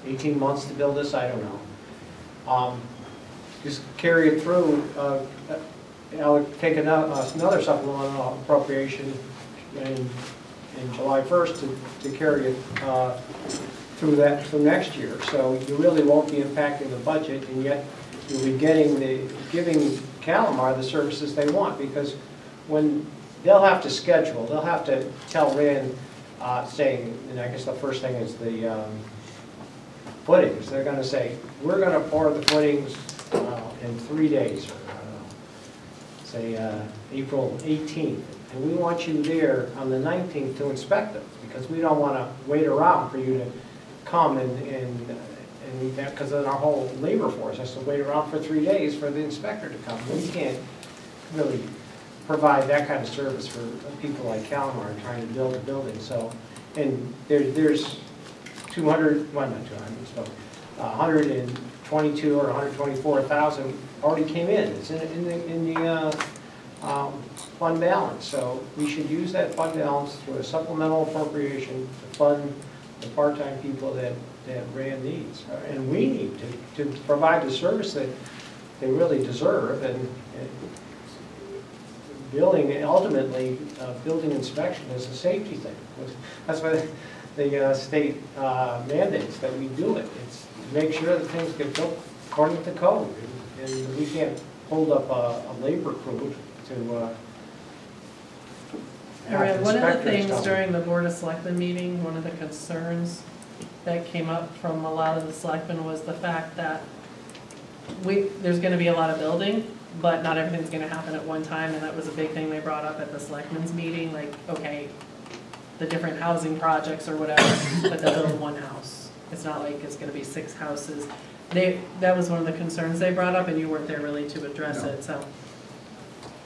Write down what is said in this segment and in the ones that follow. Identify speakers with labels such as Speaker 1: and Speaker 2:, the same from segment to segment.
Speaker 1: 18 months to build this, I don't know. Just carry it through. I'll take another supplemental appropriation in July 1st to carry it through next year. So you really won't be impacting the budget, and yet you'll be giving Calamar the services they want, because when they'll have to schedule, they'll have to tell Rand, saying, and I guess the first thing is the footings. They're going to say, we're going to pour the footings in 3 days, or I don't know, say April 18th. And we want you there on the 19th to inspect them, because we don't want to wait around for you to come and because then our whole labor force has to wait around for 3 days for the inspector to come. We can't really provide that kind of service for people like Calamar trying to build a building. So, and there's 200, well not 200, so 122 or 124,000 already came in. It's in the fund balance. So we should use that fund balance through a supplemental appropriation to fund the part-time people that Rand needs, and we need to provide the service that they really deserve. And building, ultimately, building inspection is a safety thing. That's why the state mandates that we do it. It's to make sure that things get built according to code, and we can't hold up a labor crew to
Speaker 2: one of the things during the Board of Selectmen meeting, one of the concerns that came up from a lot of the selectmen was the fact that there's going to be a lot of building, but not everything's going to happen at one time, and that was a big thing they brought up at the selectmen's meeting. Like, okay, the different housing projects or whatever, but they'll build one house. It's not like it's going to be 6 houses. That was one of the concerns they brought up, and you weren't there really to address it. So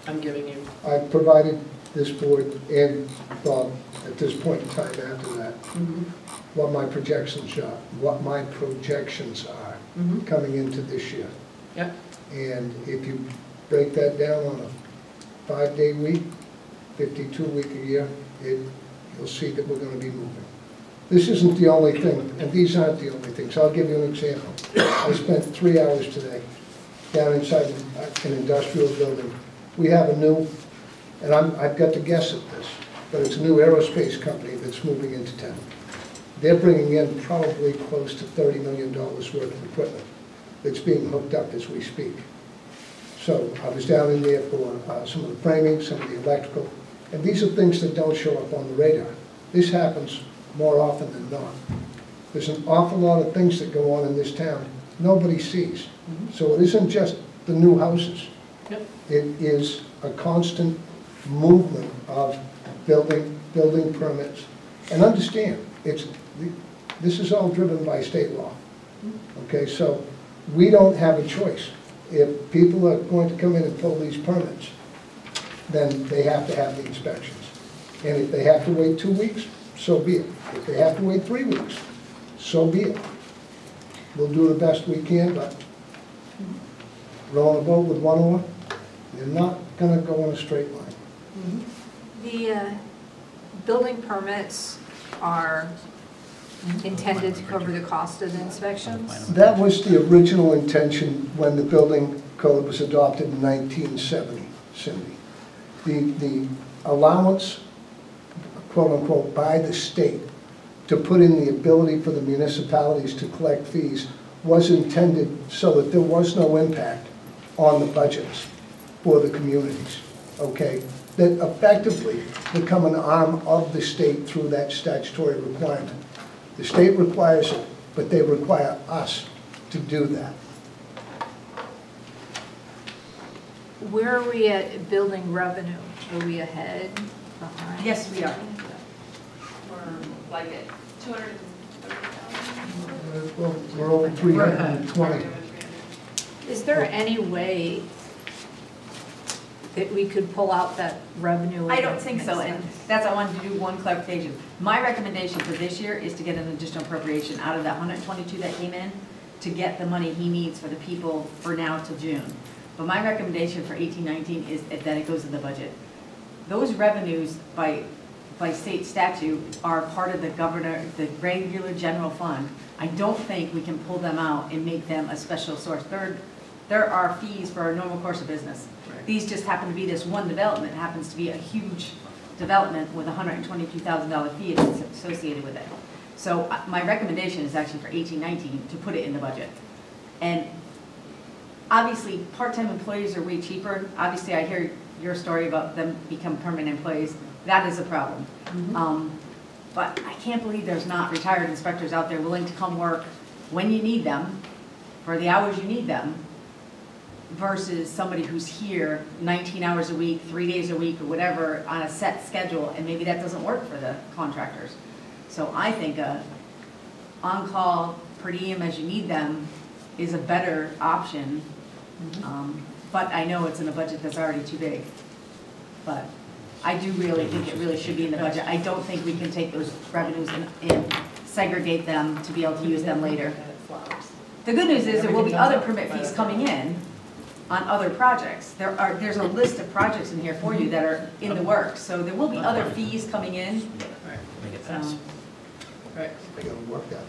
Speaker 2: I'm giving you.
Speaker 3: I provided this board and Bob at this point in time after that what my projections are, coming into this year.
Speaker 2: Yep.
Speaker 3: And if you break that down on a 5-day week, 52-week a year, you'll see that we're going to be moving. This isn't the only thing, and these aren't the only things. I'll give you an example. I spent 3 hours today down inside an industrial building. We have a new, and I've got to guess at this, but it's a new aerospace company that's moving into town. They're bringing in probably close to $30 million worth of equipment that's being hooked up as we speak. So I was down in there for some of the framing, some of the electrical, and these are things that don't show up on the radar. This happens more often than not. There's an awful lot of things that go on in this town nobody sees. So it isn't just the new houses.
Speaker 2: Yep.
Speaker 3: It is a constant movement of building permits. And understand, this is all driven by state law. Okay, so we don't have a choice. If people are going to come in and pull these permits, then they have to have the inspections. And if they have to wait 2 weeks, so be it. If they have to wait 3 weeks, so be it. We'll do the best we can, but rowing a boat with one oar, you're not going to go in a straight line.
Speaker 4: The building permits are intended to cover the cost of the inspections?
Speaker 3: That was the original intention when the building code was adopted in 1970, Cindy. The allowance, quote unquote, by the state to put in the ability for the municipalities to collect fees was intended so that there was no impact on the budgets for the communities, okay? That effectively become an arm of the state through that statutory requirement. The state requires it, but they require us to do that.
Speaker 4: Where are we at building revenue? Are we ahead, behind?
Speaker 5: Yes, we are. We're like at 230,000.
Speaker 3: Well, we're over 320.
Speaker 4: Is there any way that we could pull out that revenue?
Speaker 5: I don't think so, and that's why I wanted to do one clarification. My recommendation for this year is to get an additional appropriation out of that 122 that came in to get the money he needs for the people for now till June. But my recommendation for 18-19 is that it goes in the budget. Those revenues, by by state statute, are part of the regular general fund. I don't think we can pull them out and make them a special source. There are fees for our normal course of business. These just happen to be, this one development happens to be a huge development with a $122,000 fee associated with it. So my recommendation is actually for 18-19 to put it in the budget. And obviously, part-time employees are way cheaper. Obviously, I hear your story about them become permanent employees. That is a problem. But I can't believe there's not retired inspectors out there willing to come work when you need them, for the hours you need them, versus somebody who's here 19 hours a week, 3 days a week, or whatever, on a set schedule, and maybe that doesn't work for the contractors. So I think a on-call per diem as you need them is a better option. But I know it's in a budget that's already too big. But I do really think it really should be in the budget. I don't think we can take those revenues and segregate them to be able to use them later. The good news is there will be other permit fees coming in on other projects. There's a list of projects in here for you that are in the works. So there will be other fees coming in.
Speaker 6: Make it pass.
Speaker 2: Right.
Speaker 3: They gotta work that.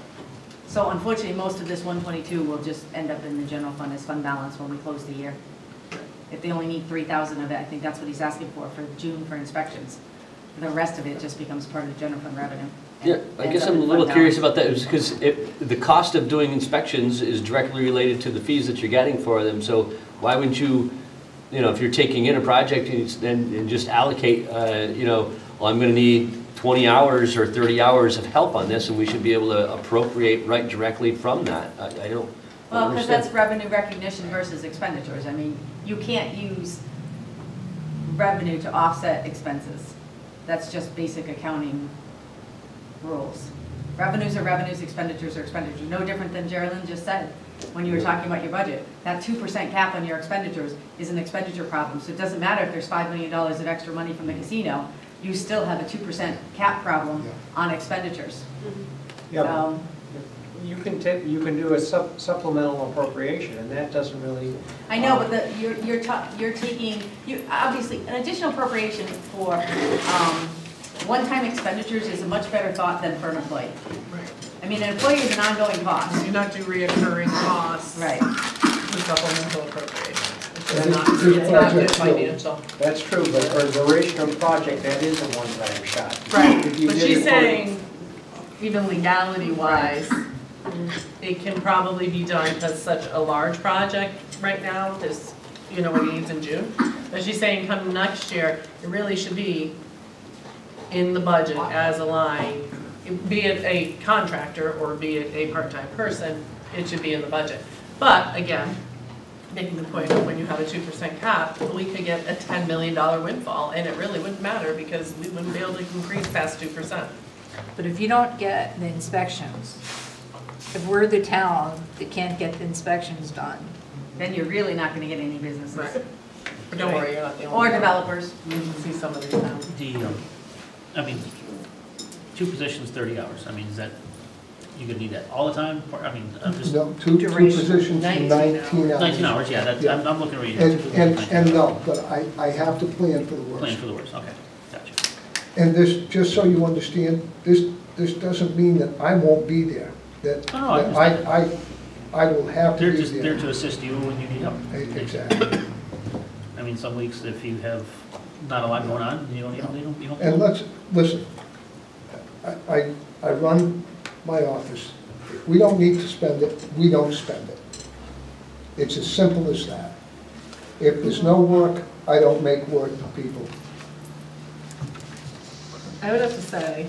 Speaker 5: So unfortunately, most of this 122 will just end up in the general fund as fund balance when we close the year. If they only need 3,000 of it, I think that's what he's asking for June for inspections. The rest of it just becomes part of the general fund revenue.
Speaker 6: Yeah, I guess I'm a little curious about that, because the cost of doing inspections is directly related to the fees that you're getting for them, so why wouldn't you, if you're taking in a project and just allocate, well, I'm gonna need 20 hours or 30 hours of help on this, and we should be able to appropriate right directly from that. I don't
Speaker 5: Well, because
Speaker 6: understand.
Speaker 5: that's revenue recognition versus expenditures. I mean, you can't use revenue to offset expenses. That's just basic accounting rules. Revenues are revenues, expenditures are expenditures. No different than Geraldine just said when you were talking about your budget. That 2% cap on your expenditures is an expenditure problem. So it doesn't matter if there's $5 million of extra money from the casino, you still have a 2% cap problem on expenditures.
Speaker 1: Yeah,
Speaker 5: So,
Speaker 1: you can do a supplemental appropriation, and that doesn't really.
Speaker 5: I know, but you're taking, obviously, an additional appropriation for one-time expenditures is a much better thought than for an employee. I mean, an employee is an ongoing cost.
Speaker 2: Do not do reoccurring costs.
Speaker 5: Right.
Speaker 2: With supplemental appropriations.
Speaker 3: Yeah,
Speaker 2: It's not good financial.
Speaker 1: That's true, but for a duration of project, that is a one-time shot.
Speaker 2: Right,
Speaker 1: If you
Speaker 2: but
Speaker 1: did
Speaker 2: she's
Speaker 1: it for-
Speaker 2: saying, even legality-wise, it can probably be done because such a large project right now, this, what it needs in June. But she's saying come next year, it really should be in the budget as a line, be it a contractor or be it a part-time person, it should be in the budget. But again, making the point of when you have a 2% cap, we could get a $10 million windfall, and it really wouldn't matter because we wouldn't be able to increase past 2%.
Speaker 4: But if you don't get the inspections, if we're the town that can't get the inspections done,
Speaker 5: Then you're really not going to get any businesses.
Speaker 2: Right. But don't worry, you're not the only
Speaker 5: Or
Speaker 2: one.
Speaker 5: developers.
Speaker 2: You can see some of these now.
Speaker 7: I mean, 2 positions, 30 hours. I mean, is that, you gonna need that all the time? I mean, I'm just,
Speaker 3: No, two
Speaker 2: Duration,
Speaker 3: positions,
Speaker 2: 19
Speaker 3: 19 hours.
Speaker 7: 19 hours, yeah, that's,
Speaker 3: Yeah.
Speaker 7: I'm looking at reading.
Speaker 3: And no, but I have to plan for the worst.
Speaker 7: Plan for the worst, okay, gotcha.
Speaker 3: And this, just so you understand, this doesn't mean that I won't be there, that
Speaker 7: No, I
Speaker 3: that I will have to
Speaker 7: They're
Speaker 3: be
Speaker 7: just there to
Speaker 3: there.
Speaker 7: assist you when you need help.
Speaker 3: Exactly.
Speaker 7: I mean, some weeks if you have not a lot going on, you don't.
Speaker 3: And listen, I run my office. If we don't need to spend it, we don't spend it. It's as simple as that. If there's no work, I don't make work for people.
Speaker 2: I would have to say,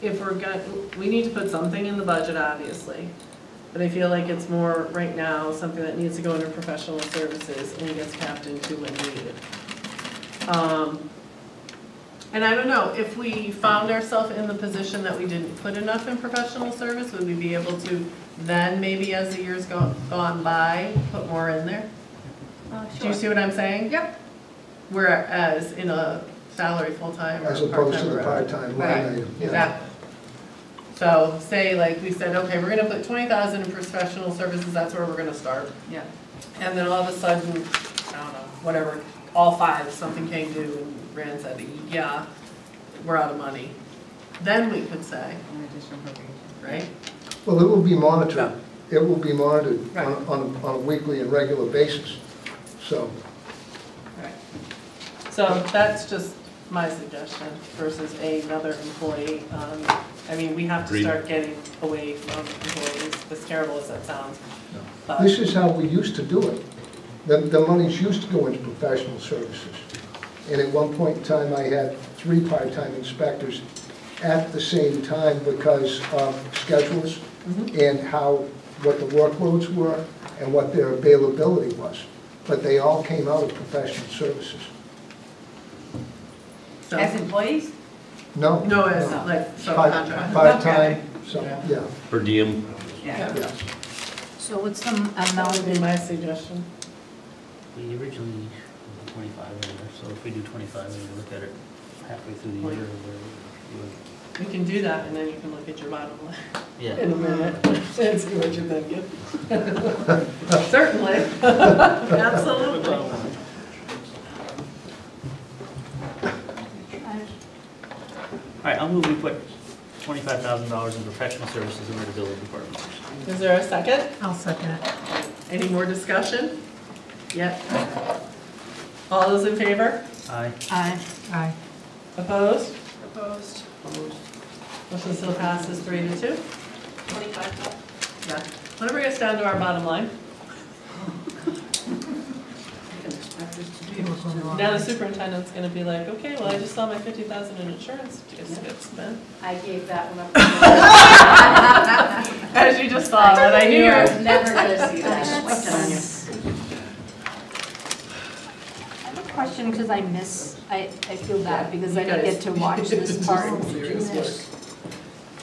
Speaker 2: if we need to put something in the budget, obviously, but I feel like it's more, right now, something that needs to go under professional services and gets tapped into when needed. And I don't know, if we found ourselves in the position that we didn't put enough in professional service, would we be able to then, maybe as the years gone by, put more in there? Do you see what I'm saying?
Speaker 5: Yep.
Speaker 2: Whereas in a salary full-time or
Speaker 3: As opposed to the
Speaker 2: part-time.
Speaker 3: part-time
Speaker 2: Right,
Speaker 3: line item. Yeah.
Speaker 2: exactly. So say like we said, okay, we're gonna put 20,000 in professional services, that's where we're gonna start.
Speaker 5: Yeah.
Speaker 2: And then all of a sudden, I don't know, whatever all five, something came due and Rand said, yeah, we're out of money, then we could say,
Speaker 5: An additional appropriation.
Speaker 2: right?
Speaker 3: Well, it will be monitored.
Speaker 2: Yeah.
Speaker 3: It will be monitored
Speaker 2: Right.
Speaker 3: on a weekly and regular basis. So,
Speaker 2: Right. So that's just my suggestion versus another employee. I mean, we have to
Speaker 6: Agreed.
Speaker 2: start getting away from employees, as terrible as that sounds. But-
Speaker 3: this is how we used to do it. The monies used to go into professional services. And at one point in time, I had 3 part-time inspectors at the same time because of schedules and what the workloads were and what their availability was. But they all came out of professional services.
Speaker 2: So-
Speaker 5: As employees?
Speaker 3: No.
Speaker 2: No, as
Speaker 5: No.
Speaker 2: like
Speaker 3: Part-
Speaker 2: subcontract.
Speaker 3: Part-time, so, yeah,
Speaker 6: Per diem.
Speaker 5: Yeah.
Speaker 3: yes.
Speaker 4: So what's the
Speaker 2: That
Speaker 4: amount
Speaker 2: would be
Speaker 4: that,
Speaker 2: my suggestion.
Speaker 7: We originally, 25 in there, so if we do 25, and you look at it halfway through the year, or whatever,
Speaker 2: We can do that and then you can look at your bottom line
Speaker 7: yeah.
Speaker 2: in a minute and see what you're thinking. Certainly. Absolutely.
Speaker 7: All right, I'll move we put $25,000 in professional services under the building department.
Speaker 2: Is there a second?
Speaker 4: I'll second it.
Speaker 2: Any more discussion? Yep. All those in favor?
Speaker 7: Aye.
Speaker 4: Aye. Aye.
Speaker 2: Opposed? Opposed. Motion still passes 3-2.
Speaker 5: 25.
Speaker 2: Yeah. Whatever gets down to our bottom line. Now the superintendent's gonna be like, okay, well, I just saw my 50,000 in insurance just get spent.
Speaker 5: I gave that one up.
Speaker 2: As you just saw that, I knew you were.
Speaker 5: Never gonna see that.
Speaker 4: I have a question, because I feel bad, because I didn't get to watch this part.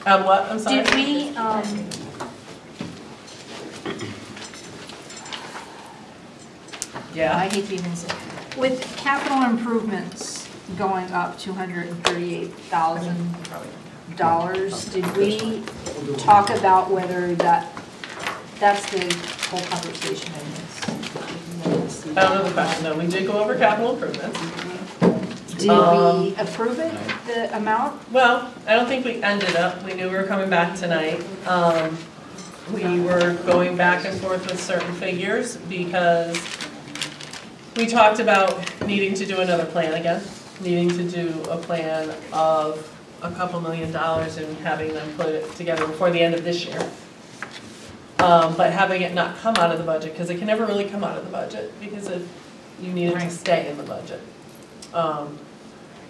Speaker 2: What, I'm sorry?
Speaker 4: Did we, I
Speaker 2: Yeah.
Speaker 4: hate to even say, with capital improvements going up $238,000, did we talk about whether that's the whole conversation in this?
Speaker 2: I don't know the question, no, we did go over capital improvements.
Speaker 4: Did we approve it, the amount?
Speaker 2: Well, I don't think we ended up, we knew we were coming back tonight. We were going back and forth with certain figures because we talked about needing to do another plan again, needing to do a plan of a couple $1 million and having them put it together before the end of this year. But having it not come out of the budget, because it can never really come out of the budget, because you need it to stay in the budget.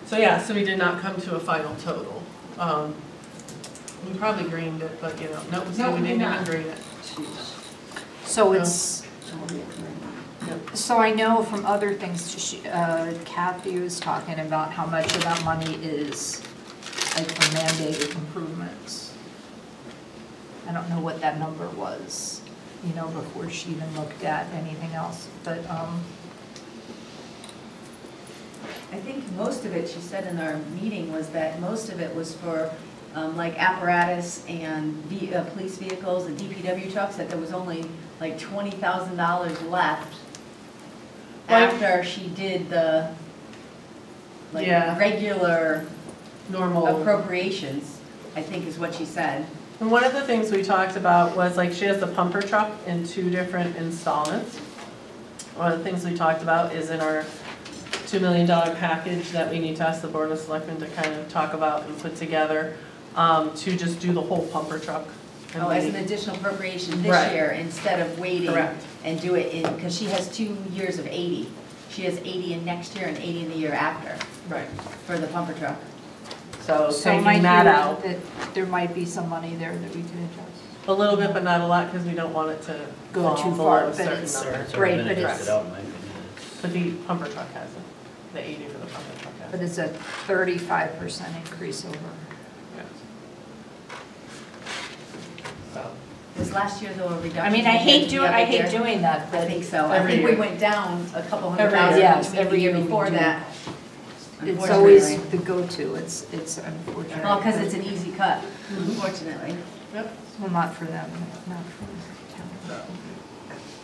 Speaker 2: So yeah, so we did not come to a final total. We probably greened it, but no, so we didn't even green it.
Speaker 4: So it's, so I know from other things, Kathy was talking about how much of that money is like for mandated improvements. I don't know what that number was, before she even looked at anything else, but,
Speaker 5: I think most of it, she said in our meeting, was that most of it was for like apparatus and police vehicles and DPW trucks, that there was only like $20,000 left after she did the
Speaker 2: Yeah.
Speaker 5: regular
Speaker 2: Normal.
Speaker 5: appropriations, I think is what she said.
Speaker 2: And one of the things we talked about was she has the pumper truck in 2 different installments. One of the things we talked about is in our $2 million package that we need to ask the Board of Selectmen to kind of talk about and put together, to just do the whole pumper truck.
Speaker 5: Oh, as an additional appropriation this
Speaker 2: Right.
Speaker 5: year, instead of waiting
Speaker 2: Correct.
Speaker 5: and do it in, because she has 2 years of 80. She has 80 in next year and 80 in the year after
Speaker 2: Right.
Speaker 5: for the pumper truck.
Speaker 2: So
Speaker 4: so it might
Speaker 2: taking
Speaker 4: be
Speaker 2: that out
Speaker 4: that there might be some money there that we could adjust.
Speaker 2: a little bit, but not a lot, because we don't want it to
Speaker 4: Go
Speaker 2: fall
Speaker 4: too
Speaker 2: below
Speaker 4: far,
Speaker 2: a
Speaker 4: but
Speaker 2: certain
Speaker 4: it's-
Speaker 2: number.
Speaker 7: It's already
Speaker 4: Right,
Speaker 7: been
Speaker 4: but it's-
Speaker 7: adjusted out, in my opinion.
Speaker 2: But the pumper truck hasn't, the 80 for the pumper truck
Speaker 4: But
Speaker 2: hasn't.
Speaker 4: it's a 35% increase over.
Speaker 2: Yeah. So,
Speaker 5: Was last year though a reduction?
Speaker 4: I mean, I hate
Speaker 5: compared to the other year?
Speaker 4: doing that,
Speaker 5: I
Speaker 4: but
Speaker 5: think so. I
Speaker 2: Every
Speaker 5: think we
Speaker 2: year.
Speaker 5: went down a couple hundred
Speaker 2: Every
Speaker 5: thousand.
Speaker 2: year.
Speaker 4: Yes,
Speaker 5: maybe
Speaker 4: every
Speaker 5: the
Speaker 4: year we
Speaker 5: before
Speaker 4: do.
Speaker 5: that.
Speaker 4: it's always
Speaker 5: Unfortunately.
Speaker 4: the go-to, it's unfortunate.
Speaker 5: Well, because it's an easy cut, unfortunately.
Speaker 2: yep.
Speaker 4: Well, not for them, not for the town.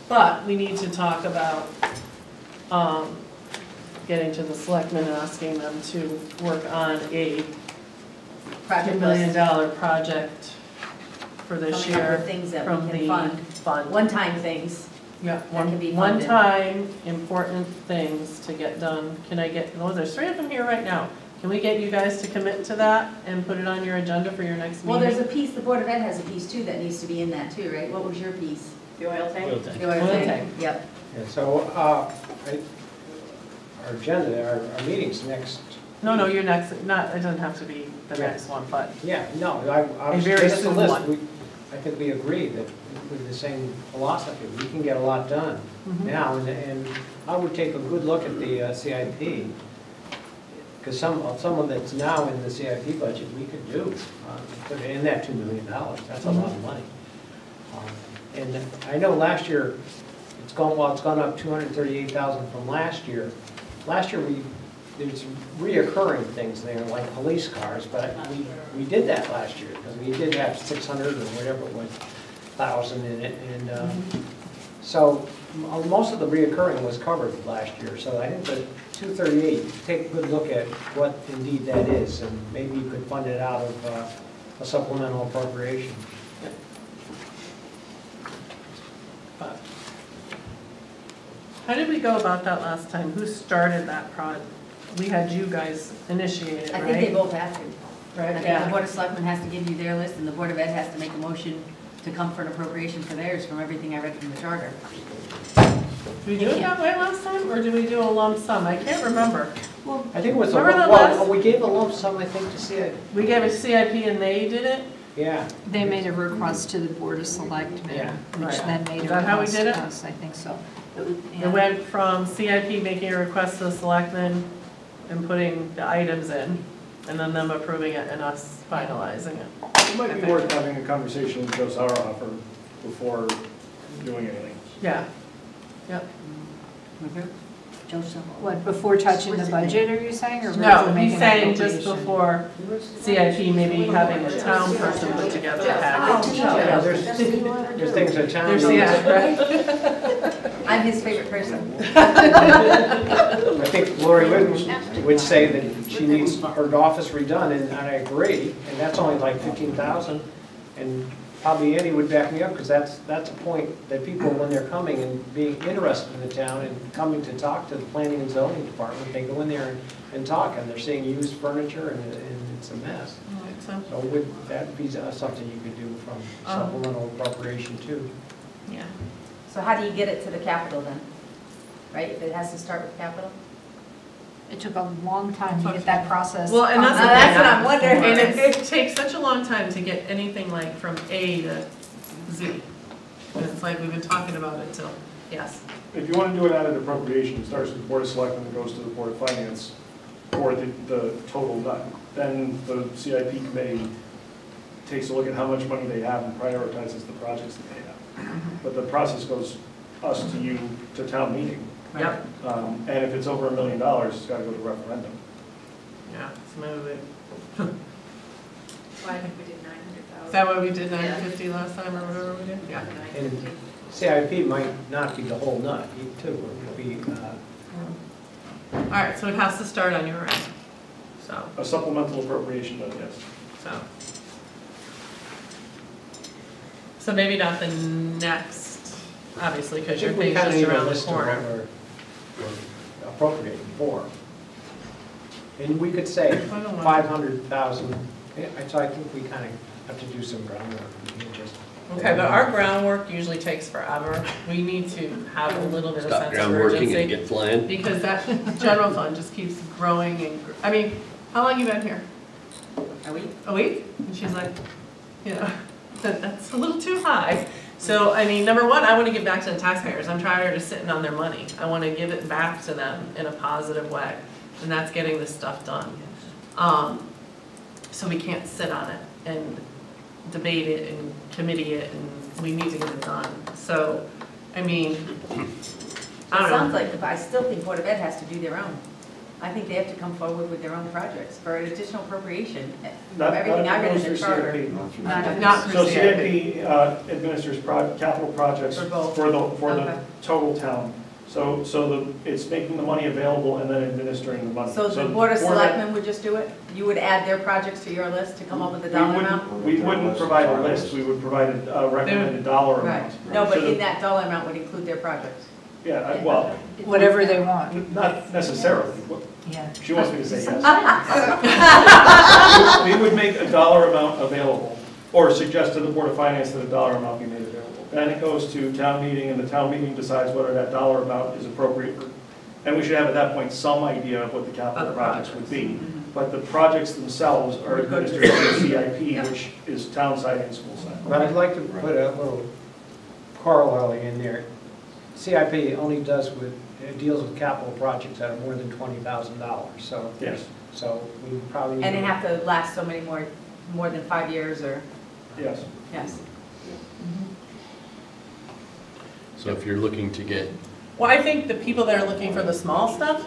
Speaker 2: But we need to talk about, getting to the selectmen and asking them to work on a $2
Speaker 5: Project
Speaker 2: million
Speaker 5: list,
Speaker 2: project for this
Speaker 5: coming up
Speaker 2: year
Speaker 5: with things that
Speaker 2: from
Speaker 5: we can
Speaker 2: the
Speaker 5: fund,
Speaker 2: fund.
Speaker 5: one-time things.
Speaker 2: Yeah,
Speaker 5: that can be funded.
Speaker 2: one-time important things to get done. Can I get, well, there's 3 of them here right now. Can we get you guys to commit to that and put it on your agenda for your next
Speaker 5: Well,
Speaker 2: meeting?
Speaker 5: there's a piece, the Board of Ed has a piece too that needs to be in that too, right? What was your piece?
Speaker 8: The oil tank?
Speaker 7: Oil tank.
Speaker 5: The oil
Speaker 2: Oil
Speaker 5: tank.
Speaker 2: tank.
Speaker 5: Yep.
Speaker 1: Yeah, so, our agenda, our meeting's next,
Speaker 2: No, you're next, not, it doesn't have to be the
Speaker 1: Yeah.
Speaker 2: next one, but
Speaker 1: yeah, no, I was,
Speaker 2: very
Speaker 1: this is the
Speaker 2: soon
Speaker 1: list.
Speaker 2: one.
Speaker 1: I think we agree that with the same philosophy, we can get a lot done now, and I would take a good look at the CIP, because some of that's now in the CIP budget, we could do, put it in that $2 million, that's a lot of money. And I know last year, it's gone up 238,000 from last year. Last year, there's reoccurring things there, like police cars, but we did that last year, because we did have 600 or whatever it was, 1,000 in it, and so most of the reoccurring was covered last year, so I think the 238, take a good look at what indeed that is, and maybe you could fund it out of a supplemental appropriation.
Speaker 2: how did we go about that last time? Who started that project? We had you guys initiate it,
Speaker 5: I
Speaker 2: right?
Speaker 5: think they both have to. I
Speaker 2: Right,
Speaker 5: think
Speaker 2: yeah.
Speaker 5: the Board of Selectmen has to give you their list, and the Board of Ed has to make a motion to come for an appropriation for theirs, from everything I read from the charter.
Speaker 2: Did we do it that way last time, or did we do a lump sum? I can't remember.
Speaker 1: I think it was,
Speaker 2: Remember the
Speaker 1: well,
Speaker 2: last-
Speaker 1: we gave a lump sum, I think, to see it,
Speaker 2: We gave a CIP and they did it?
Speaker 1: yeah.
Speaker 4: They made a request to the Board of Selectmen,
Speaker 1: Yeah.
Speaker 4: which
Speaker 2: Right.
Speaker 4: then made
Speaker 2: Is
Speaker 4: a
Speaker 2: that how we
Speaker 4: request
Speaker 2: did it?
Speaker 4: to us, I think so. It was- yeah.
Speaker 2: It went from CIP making a request to the selectmen and putting the items in, and then them approving it and us finalizing it.
Speaker 9: It might be worth having a conversation with Joe Sauerhofer before doing anything.
Speaker 2: Yeah, yep.
Speaker 5: Joseph.
Speaker 4: What, before touching the budget, are you saying, or?
Speaker 2: No,
Speaker 4: before
Speaker 2: he's
Speaker 4: making
Speaker 2: saying just
Speaker 4: appropriation?
Speaker 2: before CIP, maybe having a town person put together a package.
Speaker 1: Yeah, there's things that town
Speaker 2: There's,
Speaker 1: knows.
Speaker 2: yeah, right?
Speaker 5: I'm his favorite person.
Speaker 1: I think Lori would say that she needs her office redone, and I agree, and that's only like 15,000. And probably Andy would back me up, because that's a point that people, when they're coming and being interested in the town and coming to talk to the planning and zoning department, they go in there and talk, and they're seeing used furniture, and it's a mess.
Speaker 2: So,
Speaker 1: So would that be something you could do from supplemental appropriation too?
Speaker 2: yeah.
Speaker 5: So how do you get it to the capital then? Right, it has to start with capital?
Speaker 4: It took a long time to get that process.
Speaker 2: Well, and that's the
Speaker 5: Now,
Speaker 2: thing.
Speaker 5: that's what I'm wondering.
Speaker 2: And it takes such a long time to get anything like from A to Z. And it's like, we've been talking about it till, yes.
Speaker 9: If you want to do it out of appropriation, it starts with the Board of Selectmen and goes to the Board of Finance for the total nut. Then the CIP committee takes a look at how much money they have and prioritizes the projects that they have. But the process goes us to you to town meeting.
Speaker 2: Yep.
Speaker 9: And if it's over $1 million, it's got to go to referendum.
Speaker 2: Yeah, so maybe we,
Speaker 8: Well, I think we did 900,000.
Speaker 2: is that what we did, 950 last time, or whatever we did? Yeah.
Speaker 1: And CIP might not be the whole nut, too, it would be,
Speaker 2: All right, so it has to start on your end, so,
Speaker 9: A supplemental appropriation, but yes.
Speaker 2: so. So maybe not the next, obviously, because your thing's just around the corner.
Speaker 1: We're appropriating for. And we could say 500,000, so I think we kind of have to do some groundwork. We can't just-
Speaker 2: Okay, but our groundwork usually takes forever. We need to have a little bit of
Speaker 6: Stop
Speaker 2: sense of
Speaker 6: ground working and
Speaker 2: urgency.
Speaker 6: get flying.
Speaker 2: Because that general fund just keeps growing and, I mean, how long you been here?
Speaker 5: Are we?
Speaker 2: A week? And she's like, you know, that's a little too high. So, I mean, number one, I want to give back to the taxpayers. I'm tired of sitting on their money. I want to give it back to them in a positive way. And that's getting this stuff done. So we can't sit on it and debate it and committee it, and we need to get it done. So, I mean, I
Speaker 5: It
Speaker 2: don't
Speaker 5: sounds
Speaker 2: know.
Speaker 5: like, but I still think Board of Ed has to do their own. I think they have to come forward with their own projects for an additional appropriation. From everything I read in the charter.
Speaker 2: Not for
Speaker 9: So
Speaker 2: CIP.
Speaker 9: CIP administers capital projects
Speaker 2: For both.
Speaker 9: for the
Speaker 5: Okay.
Speaker 9: total town. It's making the money available and then administering the money.
Speaker 5: So the Board of Selectmen would just do it? You would add their projects to your list to come up with a dollar amount?
Speaker 9: We wouldn't provide a list, we would provide a recommended dollar
Speaker 5: Right.
Speaker 9: amount.
Speaker 5: No, but
Speaker 9: So
Speaker 5: in that dollar amount would include their projects.
Speaker 9: Yeah, well,
Speaker 4: Whatever they want,
Speaker 9: not necessarily.
Speaker 4: yeah.
Speaker 9: She wants me to say yes. We would make a dollar amount available, or suggest to the Board of Finance that a dollar amount be made available. Then it goes to town meeting, and the town meeting decides whether that dollar amount is appropriate. And we should have at that point some idea of what the capital
Speaker 2: Other
Speaker 9: projects would be.
Speaker 5: Mm-hmm.
Speaker 9: But the projects themselves are administered through CIP, which is town side and school side.
Speaker 1: But I'd like to put a little corollary in there. CIP only deals with capital projects that are more than $20,000, so.
Speaker 9: Yes.
Speaker 1: So we probably.
Speaker 5: And they have to last so many more than 5 years or,
Speaker 9: Yes.
Speaker 5: yes.
Speaker 6: So if you're looking to get,
Speaker 2: Well, I think the people that are looking for the small stuff,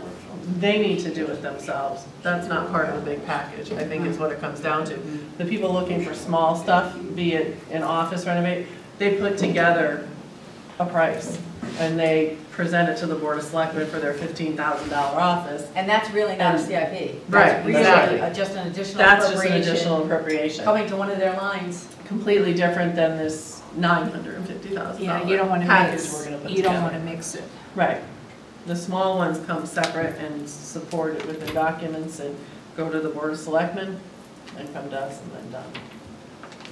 Speaker 2: they need to do it themselves. That's not part of the big package, I think is what it comes down to. The people looking for small stuff, be it an office renovate, they put together a price and they present it to the Board of Selectmen for their $15,000 office.
Speaker 5: And that's really not a
Speaker 2: And-
Speaker 5: CIP.
Speaker 2: Right,
Speaker 5: That's really
Speaker 2: exactly.
Speaker 5: Just an additional
Speaker 2: That's just an additional
Speaker 5: appropriation
Speaker 2: appropriation,
Speaker 5: coming to one of their lines.
Speaker 2: completely different than this $950,000
Speaker 4: Yeah, you don't want to
Speaker 2: package
Speaker 4: mix,
Speaker 2: we're gonna put
Speaker 4: you don't
Speaker 2: together.
Speaker 4: want to mix it.
Speaker 2: Right. The small ones come separate and supported with the documents and go to the Board of Selectmen and come to us and then done.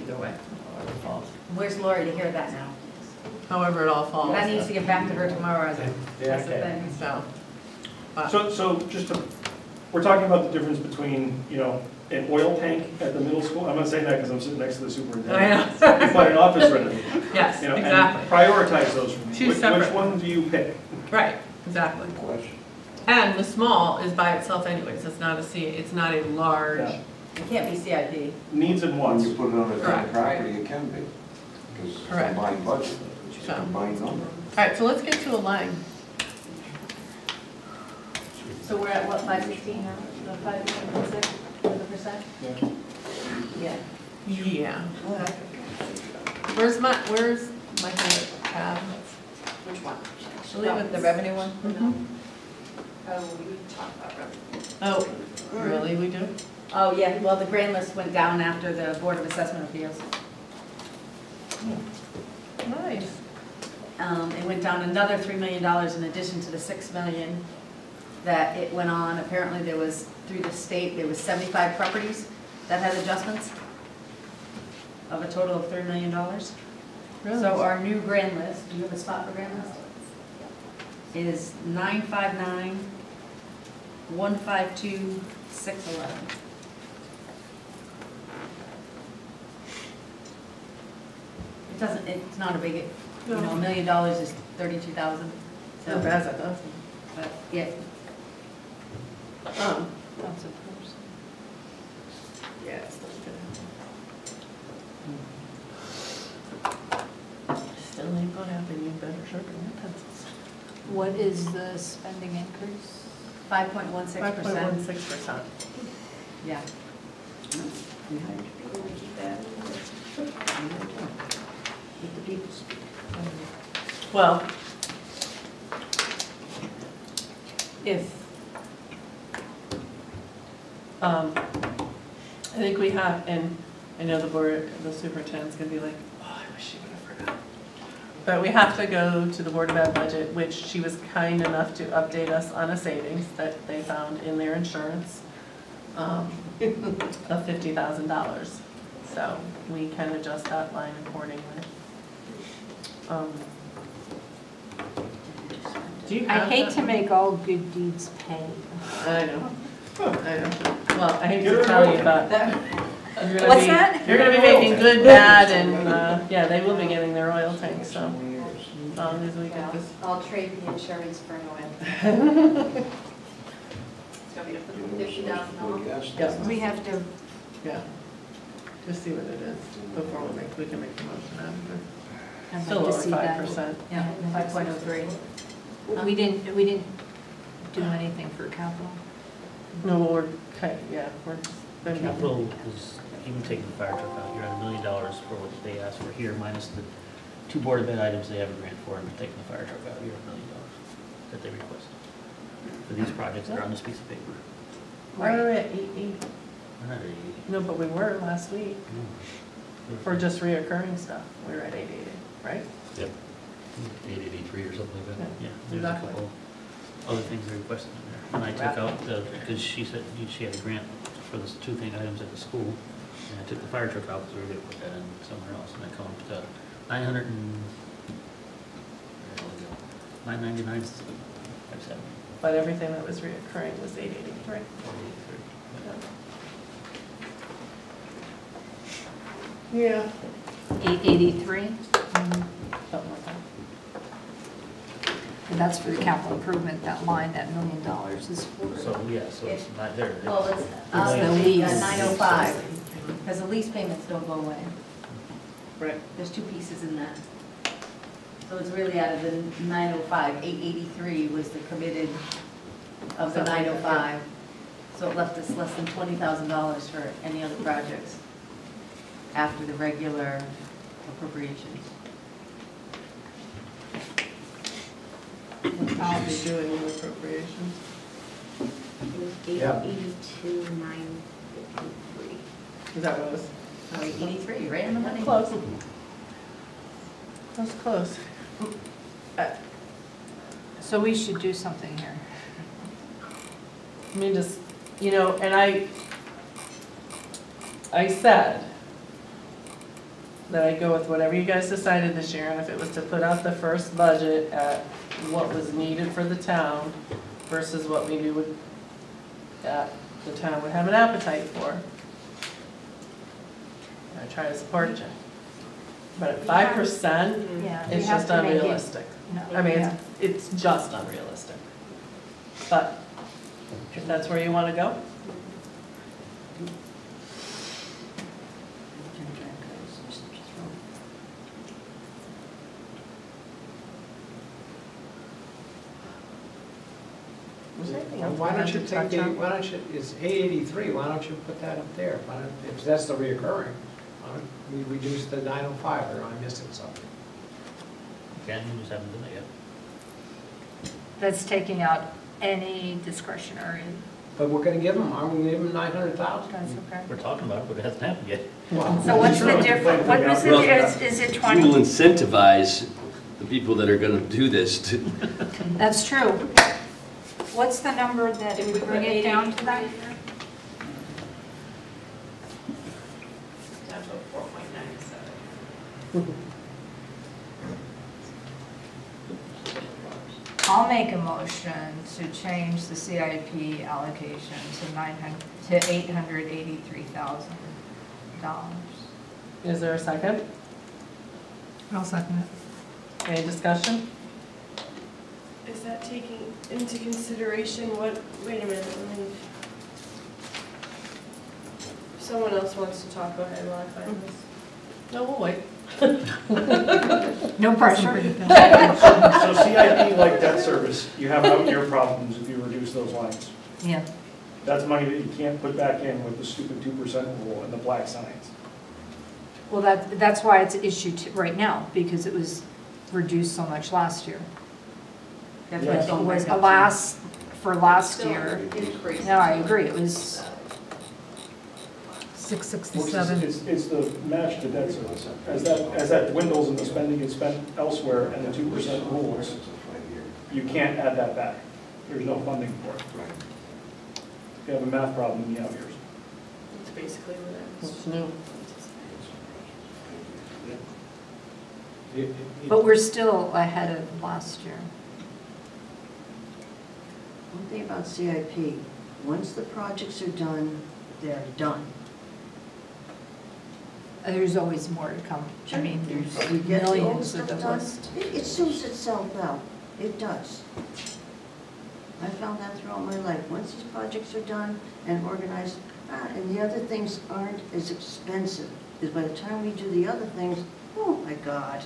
Speaker 2: Either way, however it falls.
Speaker 5: Where's Lori to hear that now?
Speaker 2: However it all falls.
Speaker 5: That needs to get back to her tomorrow, as that's the
Speaker 1: okay.
Speaker 5: thing.
Speaker 2: So,
Speaker 9: We're talking about the difference between, an oil tank at the middle school. I'm not saying that because I'm sitting next to the superintendent. But an office renovation.
Speaker 2: yes,
Speaker 9: And
Speaker 2: exactly.
Speaker 9: prioritize those for me.
Speaker 2: Two
Speaker 9: Which
Speaker 2: separate.
Speaker 9: one do you pick?
Speaker 2: Right, exactly. And the small is by itself anyways. It's not it's not a large.
Speaker 9: Yeah.
Speaker 5: It can't be CIP.
Speaker 9: Needs and
Speaker 8: When
Speaker 9: wants.
Speaker 8: you put it on a town
Speaker 2: Correct,
Speaker 8: property, it can be, because it's a
Speaker 2: Correct.
Speaker 8: combined budget, it's
Speaker 2: So.
Speaker 8: a combined number.
Speaker 2: All right, so let's get to a line.
Speaker 5: So we're at what, 516 now? The 5.6, the percent?
Speaker 9: Yeah.
Speaker 5: Yeah.
Speaker 2: Yeah. Where's my favorite tab?
Speaker 5: Which one?
Speaker 2: I believe it's
Speaker 5: The revenue one?
Speaker 2: Mhm.
Speaker 5: Oh, we talked about revenue.
Speaker 2: Oh, really, we do?
Speaker 5: Oh, yeah, well, the grand list went down after the Board of Assessment Appeals.
Speaker 2: Nice.
Speaker 5: It went down another $3 million in addition to the $6 million that it went on. Apparently there was, through the state, there was 75 properties that had adjustments of a total of $3 million.
Speaker 2: Really?
Speaker 5: So our new grand list, do you have a spot for grand list? Is 959, 152, 611. It doesn't, it's not a big, $1 million is 32,000. So,
Speaker 2: Not bad, that doesn't.
Speaker 5: but, yeah,
Speaker 2: That's a person. Yeah, it's not good. Still ain't gonna happen, you better sharpen your pencils.
Speaker 4: What is the spending increase?
Speaker 5: 5.16%.
Speaker 2: 5.16%.
Speaker 5: Yeah.
Speaker 2: Well, if, I think we have, and I know the superintendent's gonna be like, oh, I wish she would have forgotten. But we have to go to the Board of Ed budget, which she was kind enough to update us on a savings that they found in their insurance of $50,000. So we can adjust that line accordingly. Do you
Speaker 4: I
Speaker 2: have
Speaker 4: hate
Speaker 2: that?
Speaker 4: to make all good deeds pay.
Speaker 2: I know. Well, I hate to tell you, but you're gonna
Speaker 4: What's
Speaker 2: be,
Speaker 4: that?
Speaker 2: you're gonna be making good, bad, and, yeah, they will be getting their oil tanks, so. As long as we get this.
Speaker 10: I'll trade the insurance for an oil. It's gonna be $50,000.
Speaker 2: Yeah.
Speaker 4: We have to,
Speaker 2: Yeah. Just see what it is before we can make the motion after.
Speaker 4: I'd
Speaker 2: Still
Speaker 4: like to
Speaker 2: over
Speaker 4: see that.
Speaker 2: 5%.
Speaker 5: Yeah, 5.03.
Speaker 4: We didn't do anything for capital.
Speaker 2: No, we're, yeah, we're.
Speaker 7: Capital is, even taking the fire truck out, you're at $1 million for what they asked for here, minus the 2 Board of Ed items they have a grant for, and taking the fire truck out, you're at $1 million. that they request for these projects that are on this piece of paper.
Speaker 2: Why are we at 880?
Speaker 7: We're not at 80.
Speaker 2: No, but we were last week for just reoccurring stuff. We were at 880, right?
Speaker 6: Yep. 883 or something like that.
Speaker 7: Yeah, there's a
Speaker 2: Exactly.
Speaker 7: couple other things they requested in there. And I took out the, because she said she had a grant for the two items at the school, and I took the fire truck out because we were gonna put that in somewhere else, and I come up to 900 and, where did it go? 999.57.
Speaker 2: But everything that was reoccurring was 883. Yeah.
Speaker 4: 883,
Speaker 2: Something like that.
Speaker 4: and that's for the capital improvement, that line, that $1 million is for.
Speaker 7: So, yeah, so it's not there.
Speaker 5: Well, it's,
Speaker 4: the lease.
Speaker 5: 905, because the lease payments don't go away.
Speaker 2: Right.
Speaker 5: There's two pieces in that. So it's really out of the 905, 883 was the committed of the 905. So it left us less than $20,000 for any other projects after the regular appropriations.
Speaker 2: What are they doing in appropriations?
Speaker 10: It was
Speaker 1: Yeah.
Speaker 10: 882,953.
Speaker 2: Is that what it was?
Speaker 5: So 883, right in the money.
Speaker 2: Close. That's close.
Speaker 4: So we should do something here.
Speaker 2: I mean, just, and I said that I'd go with whatever you guys decided this year, and if it was to put out the first budget at what was needed for the town versus what we knew that the town would have an appetite for, I try to support you. But at 5%,
Speaker 4: Yeah.
Speaker 2: it's
Speaker 4: we have
Speaker 2: just
Speaker 4: to make it-
Speaker 2: unrealistic.
Speaker 4: No,
Speaker 2: I mean,
Speaker 4: yeah.
Speaker 2: it's just unrealistic. But if that's where you want to go, was there anything else we
Speaker 1: Why
Speaker 2: had
Speaker 1: don't
Speaker 2: to
Speaker 1: you
Speaker 2: touch
Speaker 1: take the,
Speaker 2: on?
Speaker 1: why don't you, it's 883, why don't you put that up there? If that's the reoccurring, why don't we reduce the 905, or am I missing something?
Speaker 7: Again, you just haven't done it yet.
Speaker 4: That's taking out any discretionary,
Speaker 1: But we're gonna give them, aren't we gonna give them 900,000?
Speaker 4: that's okay.
Speaker 7: We're talking about it, but it hasn't happened yet.
Speaker 4: So what's the
Speaker 9: Sure.
Speaker 4: difference, what was
Speaker 6: Well,
Speaker 4: it, is it
Speaker 6: You
Speaker 4: 20?
Speaker 6: will incentivize the people that are going to do this to,
Speaker 4: That's true. What's the number that
Speaker 10: Did
Speaker 4: we
Speaker 10: we put
Speaker 4: bring it down to
Speaker 10: 883
Speaker 4: that?
Speaker 10: here? Down to 4.97.
Speaker 4: I'll make a motion to change the CIP allocation to $883,000.
Speaker 2: Is there a second?
Speaker 4: I'll second it.
Speaker 2: Any discussion?
Speaker 11: Is that taking into consideration what, wait a minute, if someone else wants to talk, go ahead while I find this.
Speaker 2: No, we'll wait.
Speaker 4: No pressure.
Speaker 9: So CIP, like debt service, you have out-year problems if you reduce those lines.
Speaker 4: Yeah,
Speaker 9: That's money that you can't put back in with the stupid 2% rule and the black signs.
Speaker 4: well, that's why it's an issue right now, because it was reduced so much last year.
Speaker 5: That's
Speaker 9: Yeah.
Speaker 5: what's
Speaker 4: It
Speaker 5: going
Speaker 4: was
Speaker 5: back up to.
Speaker 4: for last
Speaker 10: Still
Speaker 4: year.
Speaker 10: increased.
Speaker 4: No, I agree, it was
Speaker 9: Which is, it's the match to debt service. As that dwindles and the spending is spent elsewhere and the 2% rules, you can't add that back. There's no funding for it. You have a math problem in the out years.
Speaker 11: That's basically what it is.
Speaker 2: What's new?
Speaker 4: But we're still ahead of last year.
Speaker 12: One thing about CIP, once the projects are done, they're done.
Speaker 4: There's always more to come. I mean, there's
Speaker 12: We get the old
Speaker 4: millions of
Speaker 12: stuff
Speaker 4: the
Speaker 12: done,
Speaker 4: list.
Speaker 12: it suits itself out, it does. I found that throughout my life, once these projects are done and organized, and the other things aren't as expensive, because by the time we do the other things, oh my God.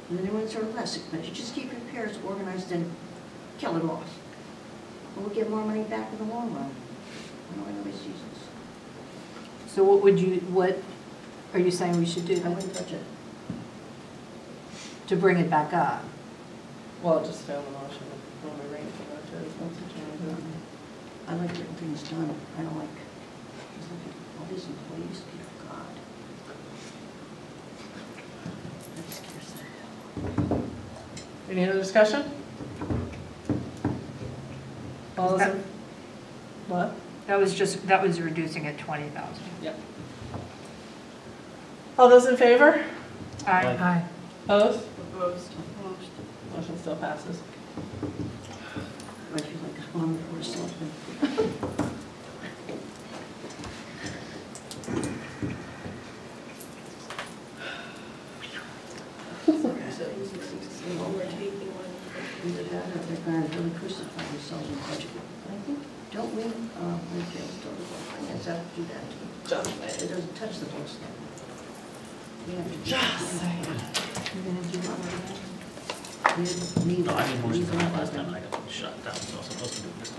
Speaker 12: And the new ones are less expensive, just keep repairs organized and kill them off. And we'll get more money back in the long run. I know everybody sees this.
Speaker 4: So what are you saying we should do
Speaker 12: I
Speaker 4: then
Speaker 12: wouldn't touch it.
Speaker 4: to bring it back up?
Speaker 2: Well, just fail the motion when we rank the vouchers, that's what you want to do.
Speaker 12: I like getting things done. I don't like, just look at all these employees, dear God. That scares the hell.
Speaker 2: Any other discussion? All those in, what?
Speaker 4: That was reducing it 20,000.
Speaker 2: Yep. All those in favor?
Speaker 4: Aye.
Speaker 2: Opposed?
Speaker 10: Opposed.
Speaker 2: Motion still passes.
Speaker 12: I feel like I'm for something. Either that or they're going to really crucify themselves in budget. I think, don't we, finance have to do that too.
Speaker 2: Just
Speaker 12: It doesn't touch the books. We have to.
Speaker 2: Just saying.
Speaker 12: You're gonna do all of that? Leave-
Speaker 7: No, I made motions
Speaker 12: leave
Speaker 7: on that
Speaker 12: it.
Speaker 7: last time and I got shut down, so I was supposed to do it this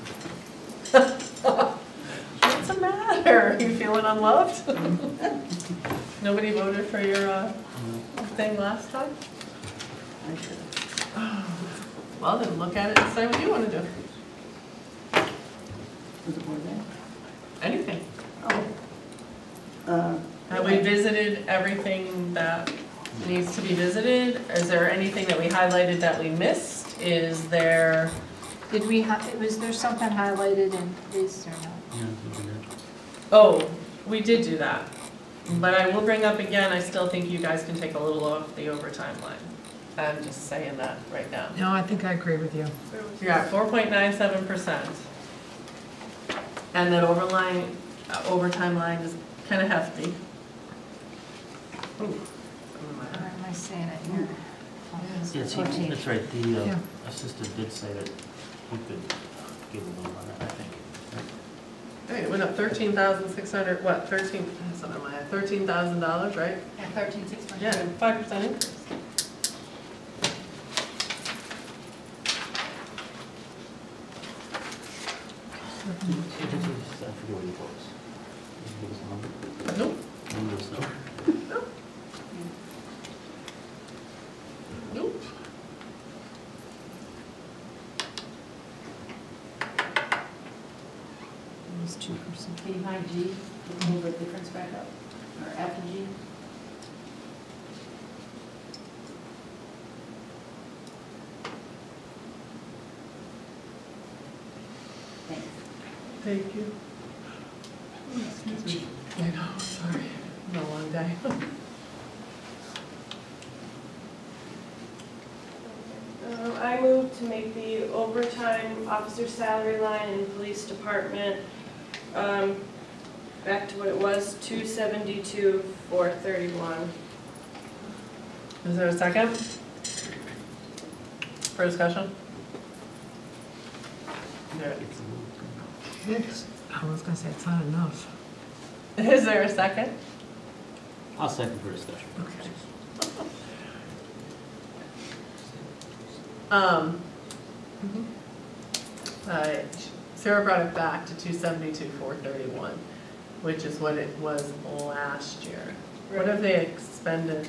Speaker 7: time.
Speaker 2: What's the matter? Are you feeling unloved? Nobody voted for your thing last time?
Speaker 12: I should have.
Speaker 2: Well, then look at it and say what you want to do.
Speaker 12: Was it more than
Speaker 2: Anything.
Speaker 12: that? Oh.
Speaker 2: Have we visited everything that needs to be visited? Is there anything that we highlighted that we missed? Is there,
Speaker 4: Was there something highlighted in this or not?
Speaker 7: Yeah, we did that.
Speaker 2: oh, we did do that. But I will bring up again, I still think you guys can take a little off the overtime line. I'm just saying that right now.
Speaker 13: No, I think I agree with you.
Speaker 2: You're at 4.97%. And that overtime line is kind of hefty. Ooh.
Speaker 4: Where am I saying it here?
Speaker 7: Yeah, see,
Speaker 4: 14.
Speaker 7: that's right, the
Speaker 13: Yeah.
Speaker 7: assistant did say that we could give a little on that, I think.
Speaker 2: Hey, it went up 13,600, what, 13, something like that, $13,000, right?
Speaker 10: Yeah, 13,600.
Speaker 2: Yeah, 5% increase.
Speaker 7: I forget what he told us. Did he give us a number?
Speaker 2: Nope,
Speaker 7: Did he give us a number?
Speaker 2: nope.
Speaker 4: It was 2%.
Speaker 5: Can you find G, move the difference back up, or F and G? Thanks.
Speaker 2: Thank you. Excuse me. I know, sorry. Been a long day.
Speaker 11: I move to make the overtime officer salary line in the police department, back to what it was, 272, 431.
Speaker 2: Is there a second? For discussion?
Speaker 13: I was gonna say, it's not enough.
Speaker 2: Is there a second?
Speaker 7: I'll second for discussion.
Speaker 2: Sarah brought it back to 272, 431, which is what it was last year. What have they expended?